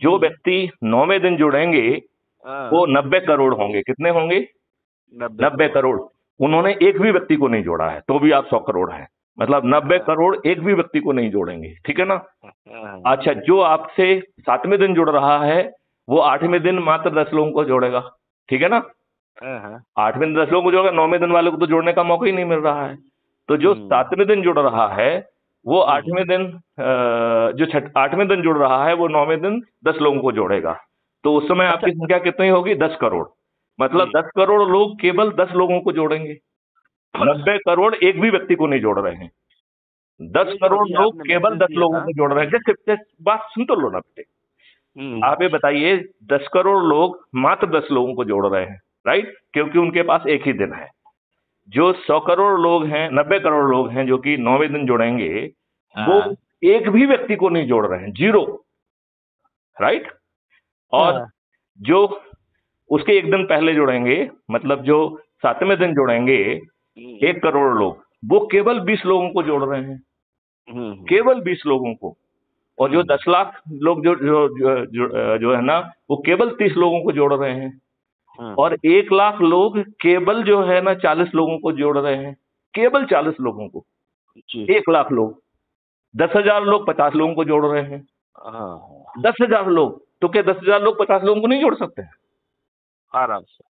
जो व्यक्ति 9वें दिन जुड़ेंगे वो 90 करोड़ होंगे। कितने होंगे? 90 करोड़। उन्होंने एक भी व्यक्ति को नहीं जोड़ा है, तो भी आप 100 करोड़ हैं। मतलब 90 करोड़ एक भी व्यक्ति को नहीं जोड़ेंगे, ठीक है ना? अच्छा, जो आपसे 7वें दिन जुड़ रहा है वो 8वें दिन मात्र 10 लोगों को जोड़ेगा, ठीक है ना? 8वें दिन 10 लोगों को जोड़ेगा, 9वें दिन वाले को तो जोड़ने का मौका ही नहीं मिल रहा है। तो जो 7वें दिन जुड़ रहा है वो 8वें दिन, जो 8वें दिन जुड़ रहा है वो 9वें दिन 10 लोगों को जोड़ेगा। तो उस समय आपकी संख्या कितनी होगी? 10 करोड़। मतलब 10 करोड़ लोग केवल 10 लोगों को जोड़ेंगे, 90 करोड़ एक भी व्यक्ति को नहीं जोड़ रहे हैं। 10 करोड़ लोग केवल 10 लोगों को जोड़ रहे हैं। जैसे बात सुन तो लो ना बेटे, आप ये बताइए, 10 करोड़ लोग मात्र 10 लोगों को जोड़ रहे हैं, राइट? क्योंकि उनके पास एक ही दिन है। जो 100 करोड़ लोग हैं, 90 करोड़ लोग हैं जो कि 9वें दिन जुड़ेंगे, वो हाँ एक भी व्यक्ति को नहीं जोड़ रहे हैं, जीरो, राइट। और हाँ जो उसके एक दिन पहले जुड़ेंगे, मतलब जो 7वें दिन जुड़ेंगे 1 करोड़ लोग, वो केवल 20 लोगों को जोड़ रहे हैं, केवल 20 लोगों को। और जो 10 लाख लोग जो जो जो जो है ना, वो केवल 30 लोगों को जोड़ रहे हैं। और 1 लाख लोग केवल जो है ना 40 लोगों को जोड़ रहे हैं, केवल 40 लोगों को। जी 1 लाख लोग, 10,000 लोग 50 लोगों को जोड़ रहे हैं। हाँ 10,000 लोग, तो क्या 10,000 लोग 50 लोगों को नहीं जोड़ सकते हैं? आराम से।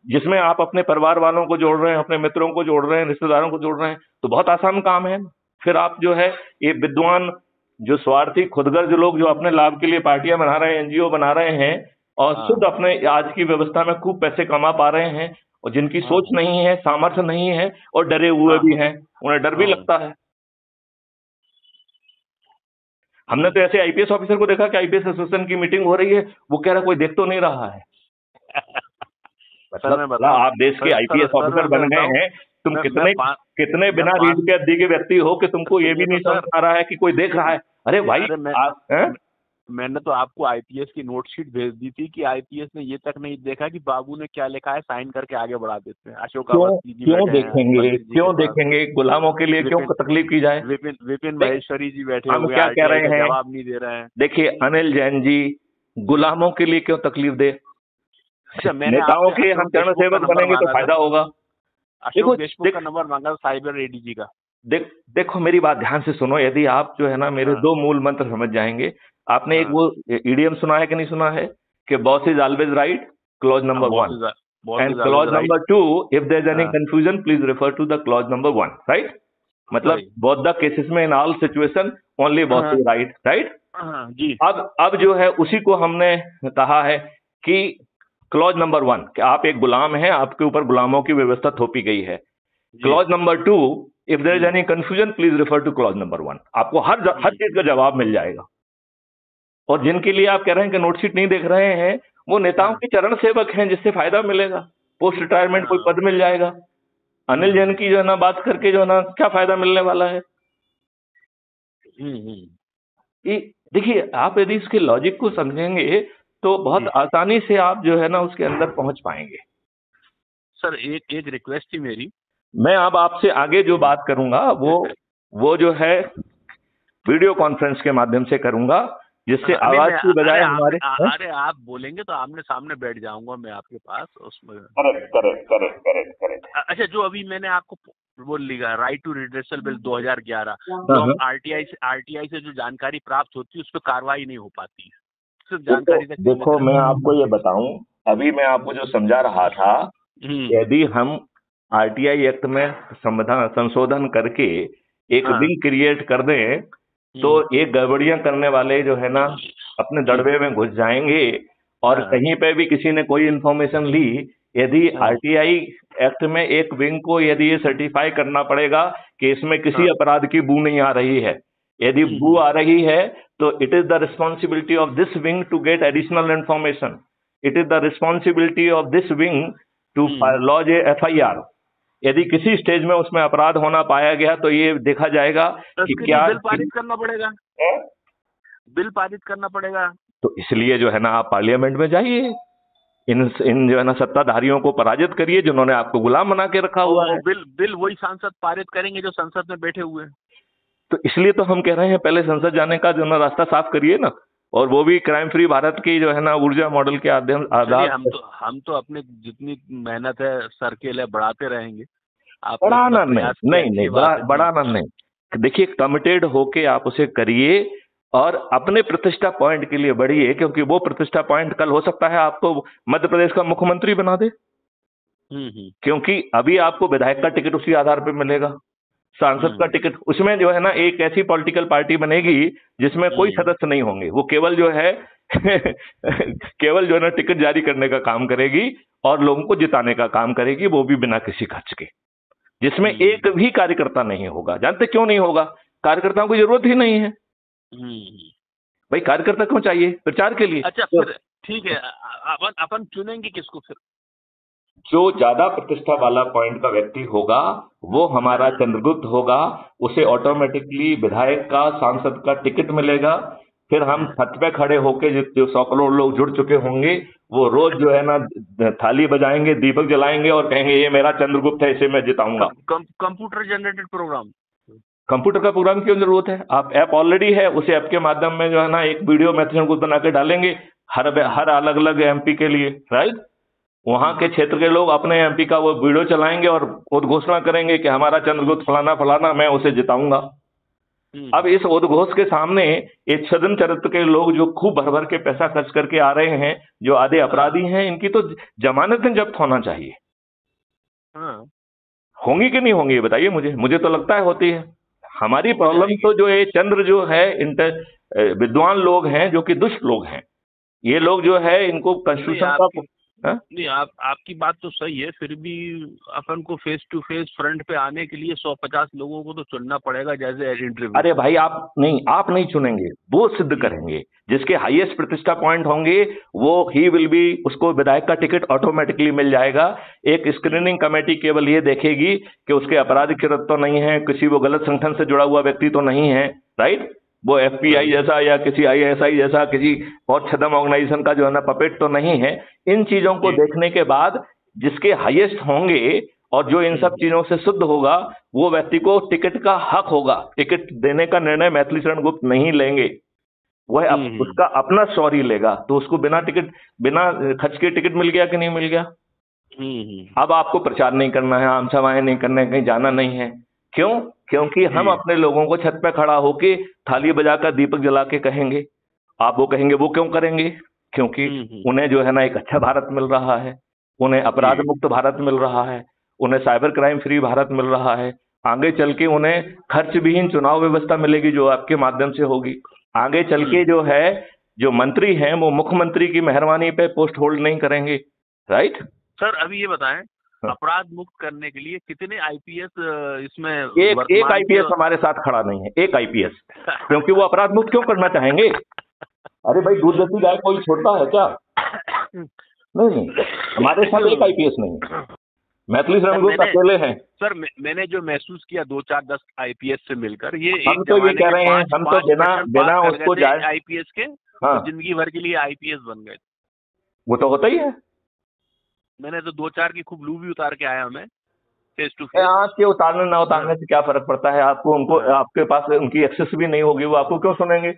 जिसमें आप अपने परिवार वालों को जोड़ रहे हैं, अपने मित्रों को जोड़ रहे हैं, रिश्तेदारों को जोड़ रहे हैं, तो बहुत आसान काम है। फिर आप जो है ये विद्वान, जो स्वार्थी खुदगर्ज लोग जो अपने लाभ के लिए पार्टियां बना रहे हैं, एनजीओ बना रहे हैं और खुद अपने आज की व्यवस्था में खूब पैसे कमा पा रहे हैं, और जिनकी सोच नहीं है, सामर्थ्य नहीं है और डरे हुए भी हैं, उन्हें डर भी लगता है। हमने तो ऐसे आईपीएस ऑफिसर को देखा कि आईपीएस एसोसिएशन की मीटिंग हो रही है, वो कह रहा कोई देख तो नहीं रहा है। सर मैं मतलब बताऊं, आप देश के आईपीएस सर ऑफिसर मैं बन गए बताऊं, हैं, तुम मैं कितने कितने मैं बिना रीढ़ के हड्डी के व्यक्ति हो कि तुमको ये भी ये नहीं तो समझ सर, आ रहा है कि कोई देख रहा है। अरे भाई अरे मैंने तो आपको आईपीएस की नोटशीट भेज दी थी कि आईपीएस ने ये तक नहीं देखा कि बाबू ने क्या लिखा है, साइन करके आगे बढ़ा देते हैं। अशोक अवस्थी जी क्यों बैठे हैं देखेंगे, मंत्री जी क्यों के पास, देखेंगे? गुलामों के लिए क्यों तकलीफ की जाए? विपिन महेश्वरी जी बैठे हम हुए क्या कह आरटीआई रहे का हैं, जवाब नहीं दे रहे हैं। देखिए अनिल जैन जी, गुलामों के लिए क्यों तकलीफ दे? अच्छा, मैंने नेताओं आपसे के हम अशोक चरण देशमुख का सेवक नंबर बनेंगे तो मांगा फायदा था, होगा। अशोक देशमुख का नंबर मांगा था साइबर रेड्डी जी का। देखो मेरी बात ध्यान से सुनो, यदि आप जो है ना मेरे 2 मूल मंत्र समझ जाएंगे। आपने एक वो इडियम सुना है कि नहीं सुना है कि boss is always right, clause number 1, and clause number 2, if there is any confusion please refer to the clause number 1, right. मतलब बोथ द केसेस में in all situation only boss is right, right जी। अब जो है उसी को हमने कहा है कि क्लॉज नंबर 1 कि आप एक गुलाम हैं, आपके ऊपर गुलामों की व्यवस्था थोपी गई है। Clause number 2, if there is any confusion please refer to clause number 1। आपको हर चीज का जवाब मिल जाएगा। और जिनके लिए आप कह रहे हैं कि नोटशीट नहीं देख रहे हैं, वो नेताओं के चरण सेवक हैं, जिससे फायदा मिलेगा, पोस्ट रिटायरमेंट कोई पद मिल जाएगा। अनिल जैन की जो है ना बात करके जो है ना क्या फायदा मिलने वाला है? देखिए आप यदि इसके लॉजिक को समझेंगे तो बहुत आसानी से आप जो है ना उसके अंदर पहुंच पाएंगे। सर एक रिक्वेस्ट थी मेरी, मैं अब आपसे आगे जो बात करूंगा वो जो है वीडियो कॉन्फ्रेंस के माध्यम से करूंगा, जिससे आवाज की बजाय हमारे अरे आप बोलेंगे तो आमने सामने बैठ जाऊंगा मैं आपके पास उसमें। करेक्ट। अच्छा, जो अभी मैंने आपको बोल लिया राइट टू रिड्रेसल बिल 2011, जो आरटीआई से जो जानकारी प्राप्त होती है उस पर कार्रवाई नहीं हो पाती, सिर्फ जानकारी तक। देखो मैं आपको ये बताऊं, अभी मैं आपको जो समझा रहा था, यदि हम आरटीआई एक्ट में संशोधन करके एक विंग क्रिएट कर दें तो एक गड़बड़ियां करने वाले जो है ना अपने दड़बे में घुस जाएंगे, और कहीं पे भी किसी ने कोई इंफॉर्मेशन ली, यदि आरटीआई एक्ट में एक विंग को यदि ये सर्टिफाई करना पड़ेगा कि इसमें किसी अपराध की बू नहीं आ रही है, यदि बू आ रही है तो it is the responsibility of this wing to get additional information, it is the responsibility of this wing to lodge a FIR. यदि किसी स्टेज में उसमें अपराध होना पाया गया तो ये देखा जाएगा कि क्या बिल पारित करना पड़ेगा, बिल पारित करना पड़ेगा। तो इसलिए जो है ना आप पार्लियामेंट में जाइए, इन जो है ना सत्ताधारियों को पराजित करिए जिन्होंने आपको गुलाम बना के रखा हुआ है। बिल वही सांसद पारित करेंगे जो संसद में बैठे हुए हैं। तो इसलिए तो हम कह रहे हैं पहले संसद जाने का जो ना रास्ता साफ करिए ना, और वो भी क्राइम फ्री भारत की जो है ना ऊर्जा मॉडल के आधार। हम तो अपने जितनी मेहनत है सर के लिए बढ़ाते रहेंगे। बढ़ाना नहीं, बढ़ाना नहीं। देखिए कमिटेड होके आप उसे करिए और अपने प्रतिष्ठा पॉइंट के लिए बढ़िए, क्योंकि वो प्रतिष्ठा पॉइंट कल हो सकता है आपको मध्य प्रदेश का मुख्यमंत्री बना दे। क्योंकि अभी आपको विधायक का टिकट उसी आधार पर मिलेगा, सांसद का टिकट उसमें जो है ना एक ऐसी पॉलिटिकल पार्टी बनेगी जिसमें कोई सदस्य नहीं होंगे, वो केवल जो है केवल जो है ना टिकट जारी करने का काम करेगी और लोगों को जिताने का काम करेगी, वो भी बिना किसी खर्च के, जिसमें एक भी कार्यकर्ता नहीं होगा। जानते क्यों नहीं होगा? कार्यकर्ताओं की जरूरत ही नहीं है भाई, कार्यकर्ता क्यों चाहिए? प्रचार के लिए। अच्छा फिर ठीक है, अपन चुनेंगे किसको फिर? जो ज्यादा प्रतिष्ठा वाला पॉइंट का व्यक्ति होगा वो हमारा चंद्रगुप्त होगा, उसे ऑटोमेटिकली विधायक का, सांसद का टिकट मिलेगा। फिर हम छत पे खड़े होके जो सैकड़ों लोग जुड़ चुके होंगे वो रोज जो है ना थाली बजाएंगे, दीपक जलाएंगे और कहेंगे ये मेरा चंद्रगुप्त है, इसे मैं जिताऊंगा। Computer generated program. कंप्यूटर का प्रोग्राम क्यों जरूरत है? आप ऐप ऑलरेडी है, उसे ऐप के माध्यम में जो है ना एक वीडियो मैसेज ग्रुप बना के डालेंगे हर अलग अलग एमपी के लिए, राइट? वहां के क्षेत्र के लोग अपने एमपी का वो वीडियो चलाएंगे और उद्घोषणा करेंगे कि हमारा चंद्रगुप्त फलाना फलाना, मैं उसे जिताऊंगा। अब इस उद्घोष के सामने ये छद्म चरित्र के लोग जो खूब भर भर के पैसा खर्च करके आ रहे हैं, जो आधे अपराधी हैं, इनकी तो जमानतें जब्त होना चाहिए। होंगी कि नहीं होंगी ये बताइए मुझे। मुझे तो लगता है होती है। हमारी प्रॉब्लम तो जो है चंद्र जो है विद्वान लोग हैं, जो कि दुष्ट लोग हैं। ये लोग जो है इनको कॉन्स्टिट्यूशन का नहीं, आपकी बात तो सही है, फिर भी अपन को फेस टू फेस फ्रंट पे आने के लिए 150 लोगों को तो चुनना पड़ेगा जैसे इंटरव्यू। अरे भाई आप नहीं चुनेंगे, वो सिद्ध करेंगे। जिसके हाईएस्ट प्रतिष्ठा पॉइंट होंगे वो ही विल बी, उसको विधायक का टिकट ऑटोमेटिकली मिल जाएगा। एक स्क्रीनिंग कमेटी केवल ये देखेगी कि उसके आपराधिक कृत्य तो नहीं है, किसी वो गलत संगठन से जुड़ा हुआ व्यक्ति तो नहीं है, राइट? वो एफपीआई जैसा या किसी आईएसआई जैसा किसी और छद्म ऑर्गेनाइजेशन का जो है ना पपेट तो नहीं है। इन चीजों को देखने के बाद जिसके हाईएस्ट होंगे और जो इन सब चीजों से शुद्ध होगा वो व्यक्ति को टिकट का हक होगा। टिकट देने का निर्णय मैथिली शरण गुप्त नहीं लेंगे, वह उसका अपना सॉरी लेगा। तो उसको बिना खर्च के टिकट मिल गया कि नहीं मिल गया? अब आपको प्रचार नहीं करना है, आम सभाएं नहीं करना है, कहीं जाना नहीं है। क्यों? क्योंकि हम अपने लोगों को छत पे खड़ा होके थाली बजाकर दीपक जला के कहेंगे। आप वो कहेंगे, वो क्यों करेंगे? क्योंकि उन्हें जो है ना एक अच्छा भारत मिल रहा है, उन्हें अपराध मुक्त भारत मिल रहा है, उन्हें साइबर क्राइम फ्री भारत मिल रहा है। आगे चल के उन्हें खर्च विहीन चुनाव व्यवस्था मिलेगी जो आपके माध्यम से होगी। आगे चल के जो है जो मंत्री हैं वो मुख्यमंत्री की मेहरबानी पे पोस्ट होल्ड नहीं करेंगे, राइट? सर अभी ये बताएं, अपराध मुक्त करने के लिए कितने आईपीएस इसमें एक आईपीएस हमारे साथ खड़ा नहीं है, एक आईपीएस। क्योंकि वो अपराध मुक्त क्यों करना चाहेंगे? अरे भाई दूध जैसी गाय कोई छोड़ता है क्या? नहीं, हमारे साथ एक आईपीएस नहीं। मैथिली शरण गुप्त अकेले हैं। सर मैंने जो महसूस किया 2-4-10 आईपीएस से मिलकर, ये हम तो ये कह रहे हैं, हम तो बिना उसको जाए आईपीएस के जिंदगी भर के लिए आईपीएस बन गए। वो तो होता ही है। मैंने तो 2-4 की खूब लू भी उतार के आया मैं फेस टू फेस। आज के उतारने ना उतारने से क्या फर्क पड़ता है आपको? उनको आपके पास उनकी एक्सेस भी नहीं होगी, वो आपको क्यों सुनेंगे?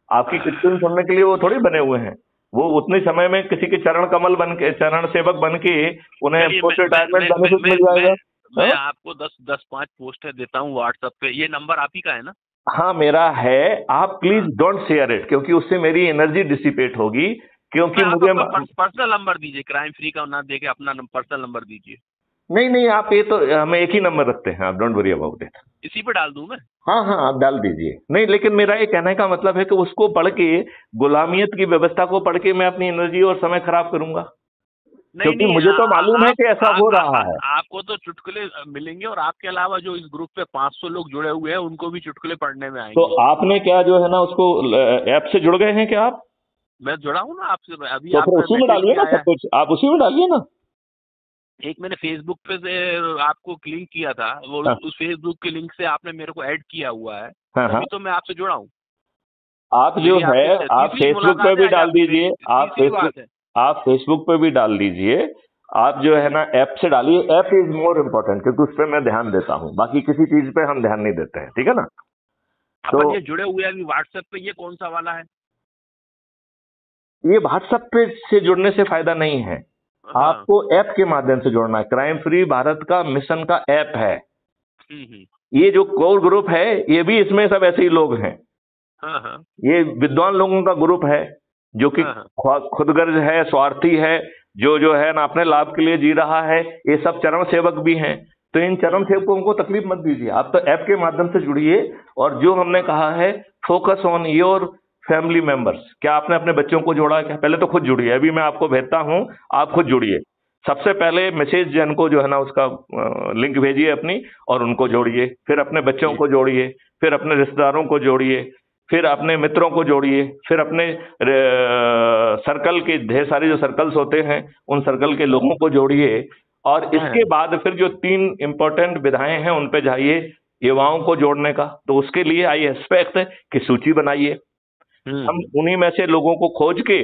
आपकी कितने सुनने के लिए वो थोड़ी बने हुए हैं। वो उतने समय में किसी के चरण कमल बन के, चरण सेवक बन के उन्हें पोस्ट रिटायरमेंट बेनिफिट मिल जाएगा। मैं आपको 10-5 पोस्ट देता हूँ व्हाट्सएप पे, ये नंबर आप ही का है ना? हाँ मेरा है। आप प्लीज डोंट शेयर इट, क्योंकि उससे मेरी एनर्जी डिसिपेट होगी। क्योंकि मुझे पर्सनल नंबर दीजिए, क्राइम फ्री का ना देके अपना पर्सनल नंबर दीजिए। नहीं, आप ये तो हम एक ही नंबर रखते हैं, आप डोंट वरी अबाउट इट। इसी पे डाल दूं मैं? हाँ, आप डाल दीजिए। नहीं, लेकिन मेरा ये कहने का मतलब है कि उसको पढ़ के, गुलामियत की व्यवस्था को पढ़ के मैं अपनी एनर्जी और समय खराब करूंगा? क्योंकि मुझे तो मालूम है कि ऐसा हो रहा है। आपको तो चुटकुले मिलेंगे और आपके अलावा जो इस ग्रुप पे 500 लोग जुड़े हुए हैं उनको भी चुटकुले पढ़ने में आएंगे। तो आपने क्या जो है ना उसको ऐप से जुड़ गए हैं क्या आप? मैं जुड़ा हूँ ना आपसे अभी। तो फिर उसी में डालिए ना सब कुछ, आप उसी में डालिए ना। एक मैंने फेसबुक पे से आपको लिंक किया था, वो उस फेसबुक के लिंक से आपने मेरे को ऐड किया हुआ है। तभी तो मैं आपसे जुड़ा हूँ। आप जो है आप फेसबुक पे भी डाल दीजिए, आप फेसबुक पे भी डाल दीजिए। आप जो है ना ऐप से डालिए। ऐप इज मोर इम्पोर्टेंट, क्योंकि उस पर मैं ध्यान देता हूँ, बाकी किसी चीज पे हम ध्यान नहीं देते हैं, ठीक है ना? तो ये जुड़े हुए अभी व्हाट्सएप पे, ये कौन सा वाला है? ये व्हाट्सएप पे से जुड़ने से फायदा नहीं है। आपको ऐप के माध्यम से जोड़ना है। क्राइम फ्री भारत का मिशन का ऐप है। ये जो कोर ग्रुप है ये भी इसमें सब ऐसे ही लोग हैं। ये विद्वान लोगों का ग्रुप है जो कि खुदगर्ज है, स्वार्थी है, जो है ना अपने लाभ के लिए जी रहा है। ये सब चरण सेवक भी हैं। तो इन चरण सेवकों को तकलीफ मत दीजिए। आप तो ऐप के माध्यम से जुड़िए। और जो हमने कहा है, focus on your family members. क्या आपने अपने बच्चों को जोड़ा? क्या? पहले तो खुद जुड़िए। अभी मैं आपको भेजता हूं, आप खुद जुड़िए। सबसे पहले मैसेज जन को जो है ना उसका लिंक भेजिए अपनी, और उनको जोड़िए। फिर अपने बच्चों को जोड़िए, फिर अपने रिश्तेदारों को जोड़िए, फिर अपने मित्रों को जोड़िए, फिर अपने सर्कल के ढेर सारे जो सर्कल्स होते हैं उन सर्कल के लोगों को जोड़िए, और इसके बाद फिर जो 3 इंपॉर्टेंट विधाएं हैं उन पे जाइए, युवाओं को जोड़ने का। तो उसके लिए आई एक्सपेक्ट कि सूची बनाइए, हम उन्हीं में से लोगों को खोज के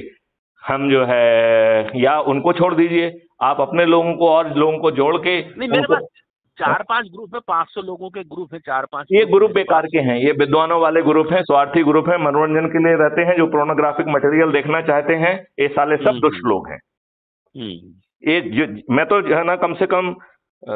हम जो है, या उनको छोड़ दीजिए, आप अपने लोगों को और लोगों को जोड़ के। नहीं, मेरे पास 4-5 ग्रुप है, 500 लोगों के ग्रुप है, 4-5। ये ग्रुप बेकार के हैं, ये विद्वानों वाले ग्रुप हैं, स्वार्थी ग्रुप हैं, मनोरंजन के लिए रहते हैं, जो पोर्नोग्राफिक मटेरियल देखना चाहते हैं, ये साले सब दुष्ट लोग हैं। ये मैं तो जो है ना कम से कम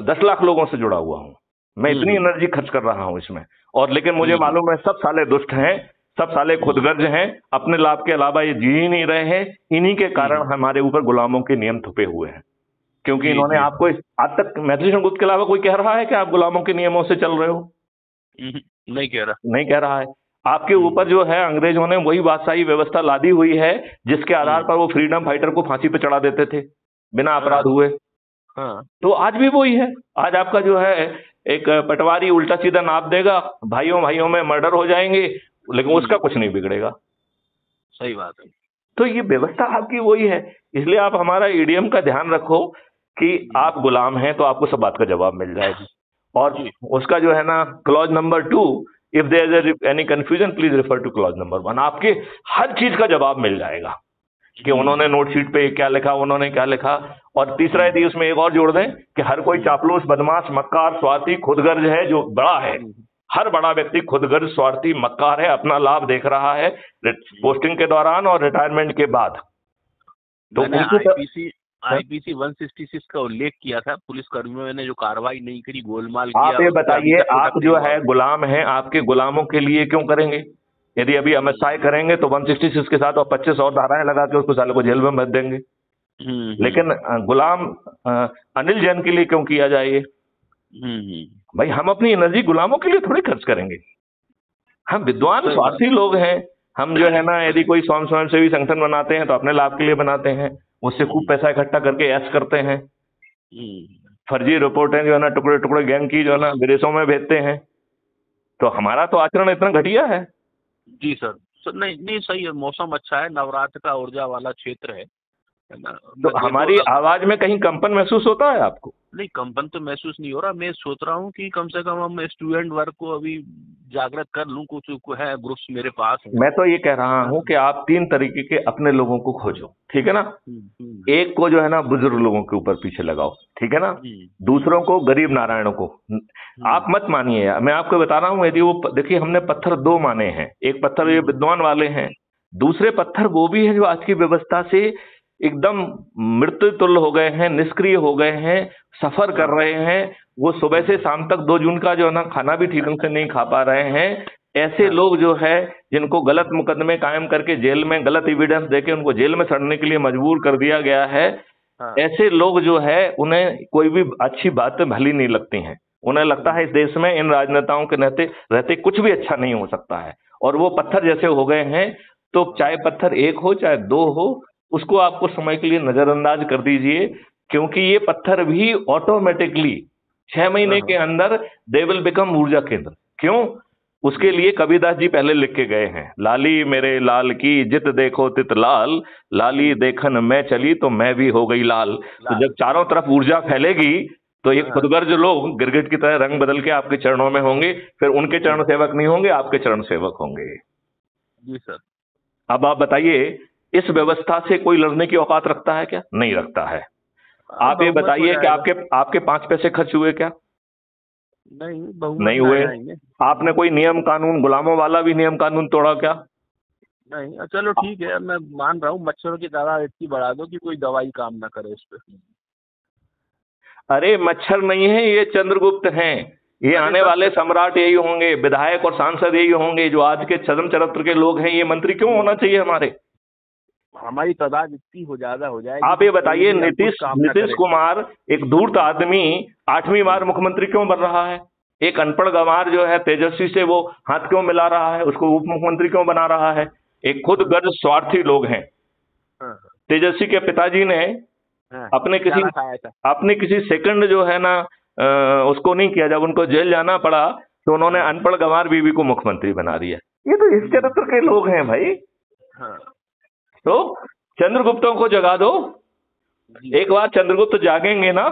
10 लाख लोगों से जुड़ा हुआ हूँ, मैं इतनी एनर्जी खर्च कर रहा हूँ इसमें, और लेकिन मुझे मालूम है सब साले दुष्ट हैं, सब साले खुदगर्ज हैं, अपने लाभ के अलावा ये जी ही नहीं रहे हैं। इन्हीं के कारण हमारे ऊपर गुलामों के नियम थुपे हुए हैं, क्योंकि इन्होंने आपको आज तक मैथिली गुप्त के अलावा कोई कह रहा है कि आप गुलामों के नियमों से चल रहे हो? नहीं कह रहा है। आपके ऊपर जो है अंग्रेजों ने वही बादशाही व्यवस्था लादी हुई है जिसके आधार पर वो फ्रीडम फाइटर को फांसी पे चढ़ा देते थे बिना अपराध हुए। तो आज भी वही है। आज आपका जो है एक पटवारी उल्टा सीधा नाप देगा, भाइयों भाइयों में मर्डर हो जाएंगे, लेकिन उसका कुछ नहीं बिगड़ेगा। सही बात है। तो ये व्यवस्था आपकी वही है। इसलिए आप हमारा ईडीएम का ध्यान रखो कि आप गुलाम हैं तो आपको सब बात का जवाब मिल जाएगा। और उसका जो है ना clause number 2, if there is any confusion please refer to clause number 1, आपके हर चीज का जवाब मिल जाएगा कि उन्होंने नोटशीट पे क्या लिखा, उन्होंने क्या लिखा। और तीसरा यदि उसमें एक और जोड़ दें कि हर कोई चापलूस, बदमाश, मक्कार, स्वार्थी, खुदगर्ज है जो बड़ा है। हर बड़ा व्यक्ति खुदगर्ज, स्वार्थी, मक्कार है, अपना लाभ देख रहा है पोस्टिंग के दौरान और रिटायरमेंट के बाद। तो आईपीसी 166 का उल्लेख किया था, पुलिस कर्मियों ने जो कार्रवाई नहीं करी, गोलमाल किया। आप ये बताइए, आप जो है गुलाम हैं, आपके गुलामों के लिए क्यों करेंगे? यदि अभी अमित शाह करेंगे तो 166 के साथ और 25 और धाराएं लगा के उसको साले को जेल में भर देंगे। लेकिन गुलाम अनिल जैन के लिए क्यों किया जाए? भाई हम अपनी एनर्जी गुलामों के लिए थोड़ी खर्च करेंगे। हम विद्वान स्वार्थी लोग हैं। हम जो है ना यदि कोई स्वयं सेवी संगठन बनाते हैं तो अपने लाभ के लिए बनाते हैं, उससे खूब पैसा इकट्ठा करके ऐश करते हैं। फर्जी रिपोर्टें जो है ना टुकड़े टुकड़े गैंग की जो है ना विदेशों में भेजते हैं। तो हमारा तो आचरण इतना घटिया है। जी सर, नहीं सही है। मौसम अच्छा है, नवरात्र का ऊर्जा वाला क्षेत्र है ना। तो हमारी आवाज में कहीं कंपन महसूस होता है आपको? नहीं, कंपन तो महसूस नहीं हो रहा। मैं सोच रहा हूँ कि कम से कम हम स्टूडेंट वर्ग को अभी जागृत कर लूँ। कुछ है ग्रुप्स मेरे पास है। मैं तो ये कह रहा हूँ कि आप 3 तरीके के अपने लोगों को खोजो, ठीक है ना। एक को जो है ना बुजुर्ग लोगों के ऊपर पीछे लगाओ, ठीक है ना। दूसरों को गरीब नारायणों को। आप मत मानिए, मैं आपको बता रहा हूँ, यदि वो देखिए हमने पत्थर 2 माने हैं। एक पत्थर ये विद्वान वाले हैं, दूसरे पत्थर वो भी है जो आज की व्यवस्था से एकदम मृत्यु तुल्य हो गए हैं, निष्क्रिय हो गए हैं, सफर कर रहे हैं। वो सुबह से शाम तक 2 जून का जो है ना खाना भी ठीक ढंग से नहीं खा पा रहे हैं। ऐसे लोग जो है जिनको गलत मुकदमे कायम करके जेल में गलत एविडेंस देके उनको जेल में सड़ने के लिए मजबूर कर दिया गया है। ऐसे लोग जो है उन्हें कोई भी अच्छी बातें भली नहीं लगती हैं। उन्हें लगता है इस देश में इन राजनेताओं के रहते कुछ भी अच्छा नहीं हो सकता है, और वो पत्थर जैसे हो गए हैं। तो चाहे पत्थर 1 हो चाहे 2 हो, उसको आपको समय के लिए नजरअंदाज कर दीजिए, क्योंकि ये पत्थर भी ऑटोमेटिकली 6 महीने के अंदर दे विल बिकम ऊर्जा केंद्र। क्यों? उसके लिए कबीरदास जी पहले लिख के गए हैं, लाली मेरे लाल की जित देखो तित लाल, लाली देखन मैं चली तो मैं भी हो गई लाल। तो जब चारों तरफ ऊर्जा फैलेगी तो ये खुदगर्ज लोग गिरगिट की तरह रंग बदल के आपके चरणों में होंगे। फिर उनके चरण सेवक नहीं होंगे, आपके चरण सेवक होंगे। जी सर। अब आप बताइए, इस व्यवस्था से कोई लड़ने की औकात रखता है क्या? नहीं रखता है। आप ये बताइए कि आपके 5 पैसे खर्च हुए क्या? नहीं हुए। आपने कोई नियम कानून, गुलामों वाला भी नियम कानून तोड़ा क्या? नहीं। चलो ठीक है, मैं मान रहा हूँ मच्छरों की तादाद इतनी बढ़ा दो कि कोई दवाई काम ना करे इस पे। अरे मच्छर नहीं है ये, चंद्रगुप्त हैं। ये आने वाले सम्राट यही होंगे, विधायक और सांसद यही होंगे। जो आज के छद्म चरित्र के लोग हैं, ये मंत्री क्यों होना चाहिए हमारे? हमारी तादाद इतनी ज्यादा हो जाएगी। आप ये बताइए, नीतीश कुमार एक धूर्त आदमी 8वीं बार मुख्यमंत्री क्यों बन रहा है? एक अनपढ़ गंवार जो है तेजस्वी से वो हाथ क्यों मिला रहा है? उसको उप मुख्यमंत्री क्यों बना रहा है? एक खुद गर्ज स्वार्थी लोग हैं। तेजस्वी के पिताजी ने अपने किसी सेकंड जो है ना उसको नहीं किया। जब उनको जेल जाना पड़ा तो उन्होंने अनपढ़ गंवार बीवी को मुख्यमंत्री बना दिया। ये तो इस चरित्र के लोग हैं भाई। हाँ तो चंद्रगुप्तों को जगा दो, जी। एक बार चंद्रगुप्त जागेंगे ना,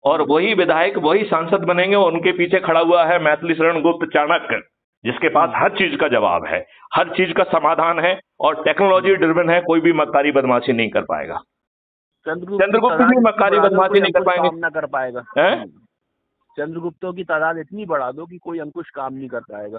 और वही विधायक वही सांसद बनेंगे, और उनके पीछे खड़ा हुआ है मैथिली शरण गुप्त चाणक्य, जिसके पास हर चीज का जवाब है, हर चीज का समाधान है, और टेक्नोलॉजी ड्रिवन है, कोई भी मक्कारी बदमाशी नहीं कर पाएगा। चंद्रगुप्त भी मक्कारी बदमाशी नहीं कर पाएंगे, काम ना कर पाएगा। हैं? चंद्रगुप्तों की तादाद इतनी बढ़ा दो कि कोई अंकुश काम नहीं कर पाएगा।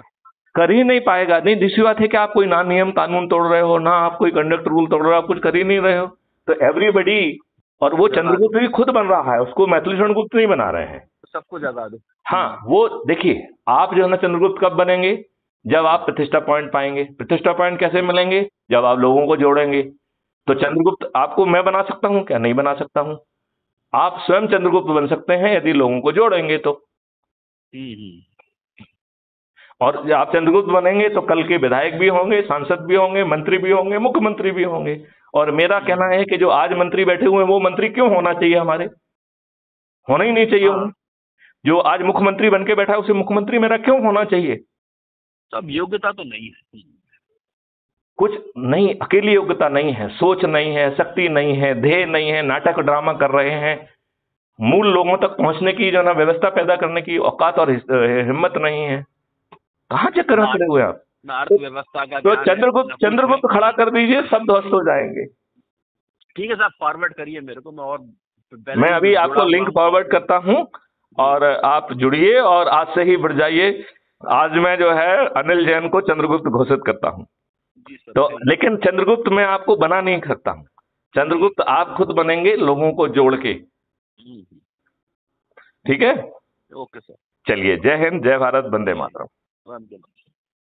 कर ही नहीं पाएगा। नहीं, दूसरी बात है कि आप कोई ना नियम कानून तोड़ रहे हो, ना आप कोई कंडक्ट रूल तोड़ रहे हो, आप कुछ कर ही नहीं रहे हो, तो एवरीबडी। और वो चंद्रगुप्त भी खुद बन रहा है, उसको मैथिली शरण गुप्त नहीं बना रहे हैं। सबको जगा दो। हाँ, वो देखिए, आप जो है ना चंद्रगुप्त कब बनेंगे, जब आप प्रतिष्ठा पॉइंट पाएंगे। प्रतिष्ठा पॉइंट कैसे मिलेंगे, जब आप लोगों को जोड़ेंगे। तो चंद्रगुप्त आपको मैं बना सकता हूं क्या? नहीं बना सकता हूं। आप स्वयं चंद्रगुप्त बन सकते हैं यदि लोगों को जोड़ेंगे तो। और जब आप चंद्रगुप्त बनेंगे तो कल के विधायक भी होंगे, सांसद भी होंगे, मंत्री भी होंगे, मुख्यमंत्री भी होंगे। और मेरा कहना है कि जो आज मंत्री बैठे हुए हैं वो मंत्री क्यों होना चाहिए हमारे? होना ही नहीं चाहिए। हाँ। जो आज मुख्यमंत्री बन के बैठा है उसे मुख्यमंत्री मेरा क्यों होना चाहिए? सब योग्यता तो नहीं है। कुछ नहीं, अकेली योग्यता नहीं है, सोच नहीं है, शक्ति नहीं है, ध्येय नहीं है, नाटक ड्रामा कर रहे हैं, मूल लोगों तक पहुंचने की जो ना व्यवस्था पैदा करने की औकात और हिम्मत नहीं है। कहाँ चक्कर में पड़े हुए आप? अर्थव्यवस्था का तो ज्ञान है, ना चंद्रगुप्त कुछ है। खड़ा कर दीजिए, सब ध्वस्त हो जाएंगे। ठीक है साहब, फॉरवर्ड करिए मेरे को, मैं और मैं अभी आपको लिंक फॉरवर्ड करता हूं, और आप जुड़िए और आज से ही बढ़ जाइए। आज मैं जो है अनिल जैन को चंद्रगुप्त घोषित करता हूं। जी सर। तो लेकिन चंद्रगुप्त मैं आपको बना नहीं सकता हूं, चंद्रगुप्त आप खुद बनेंगे लोगों को जोड़ के। ठीक है, ओके सर। चलिए, जय हिंद, जय भारत, वंदे मातरम। वंदे मातरम।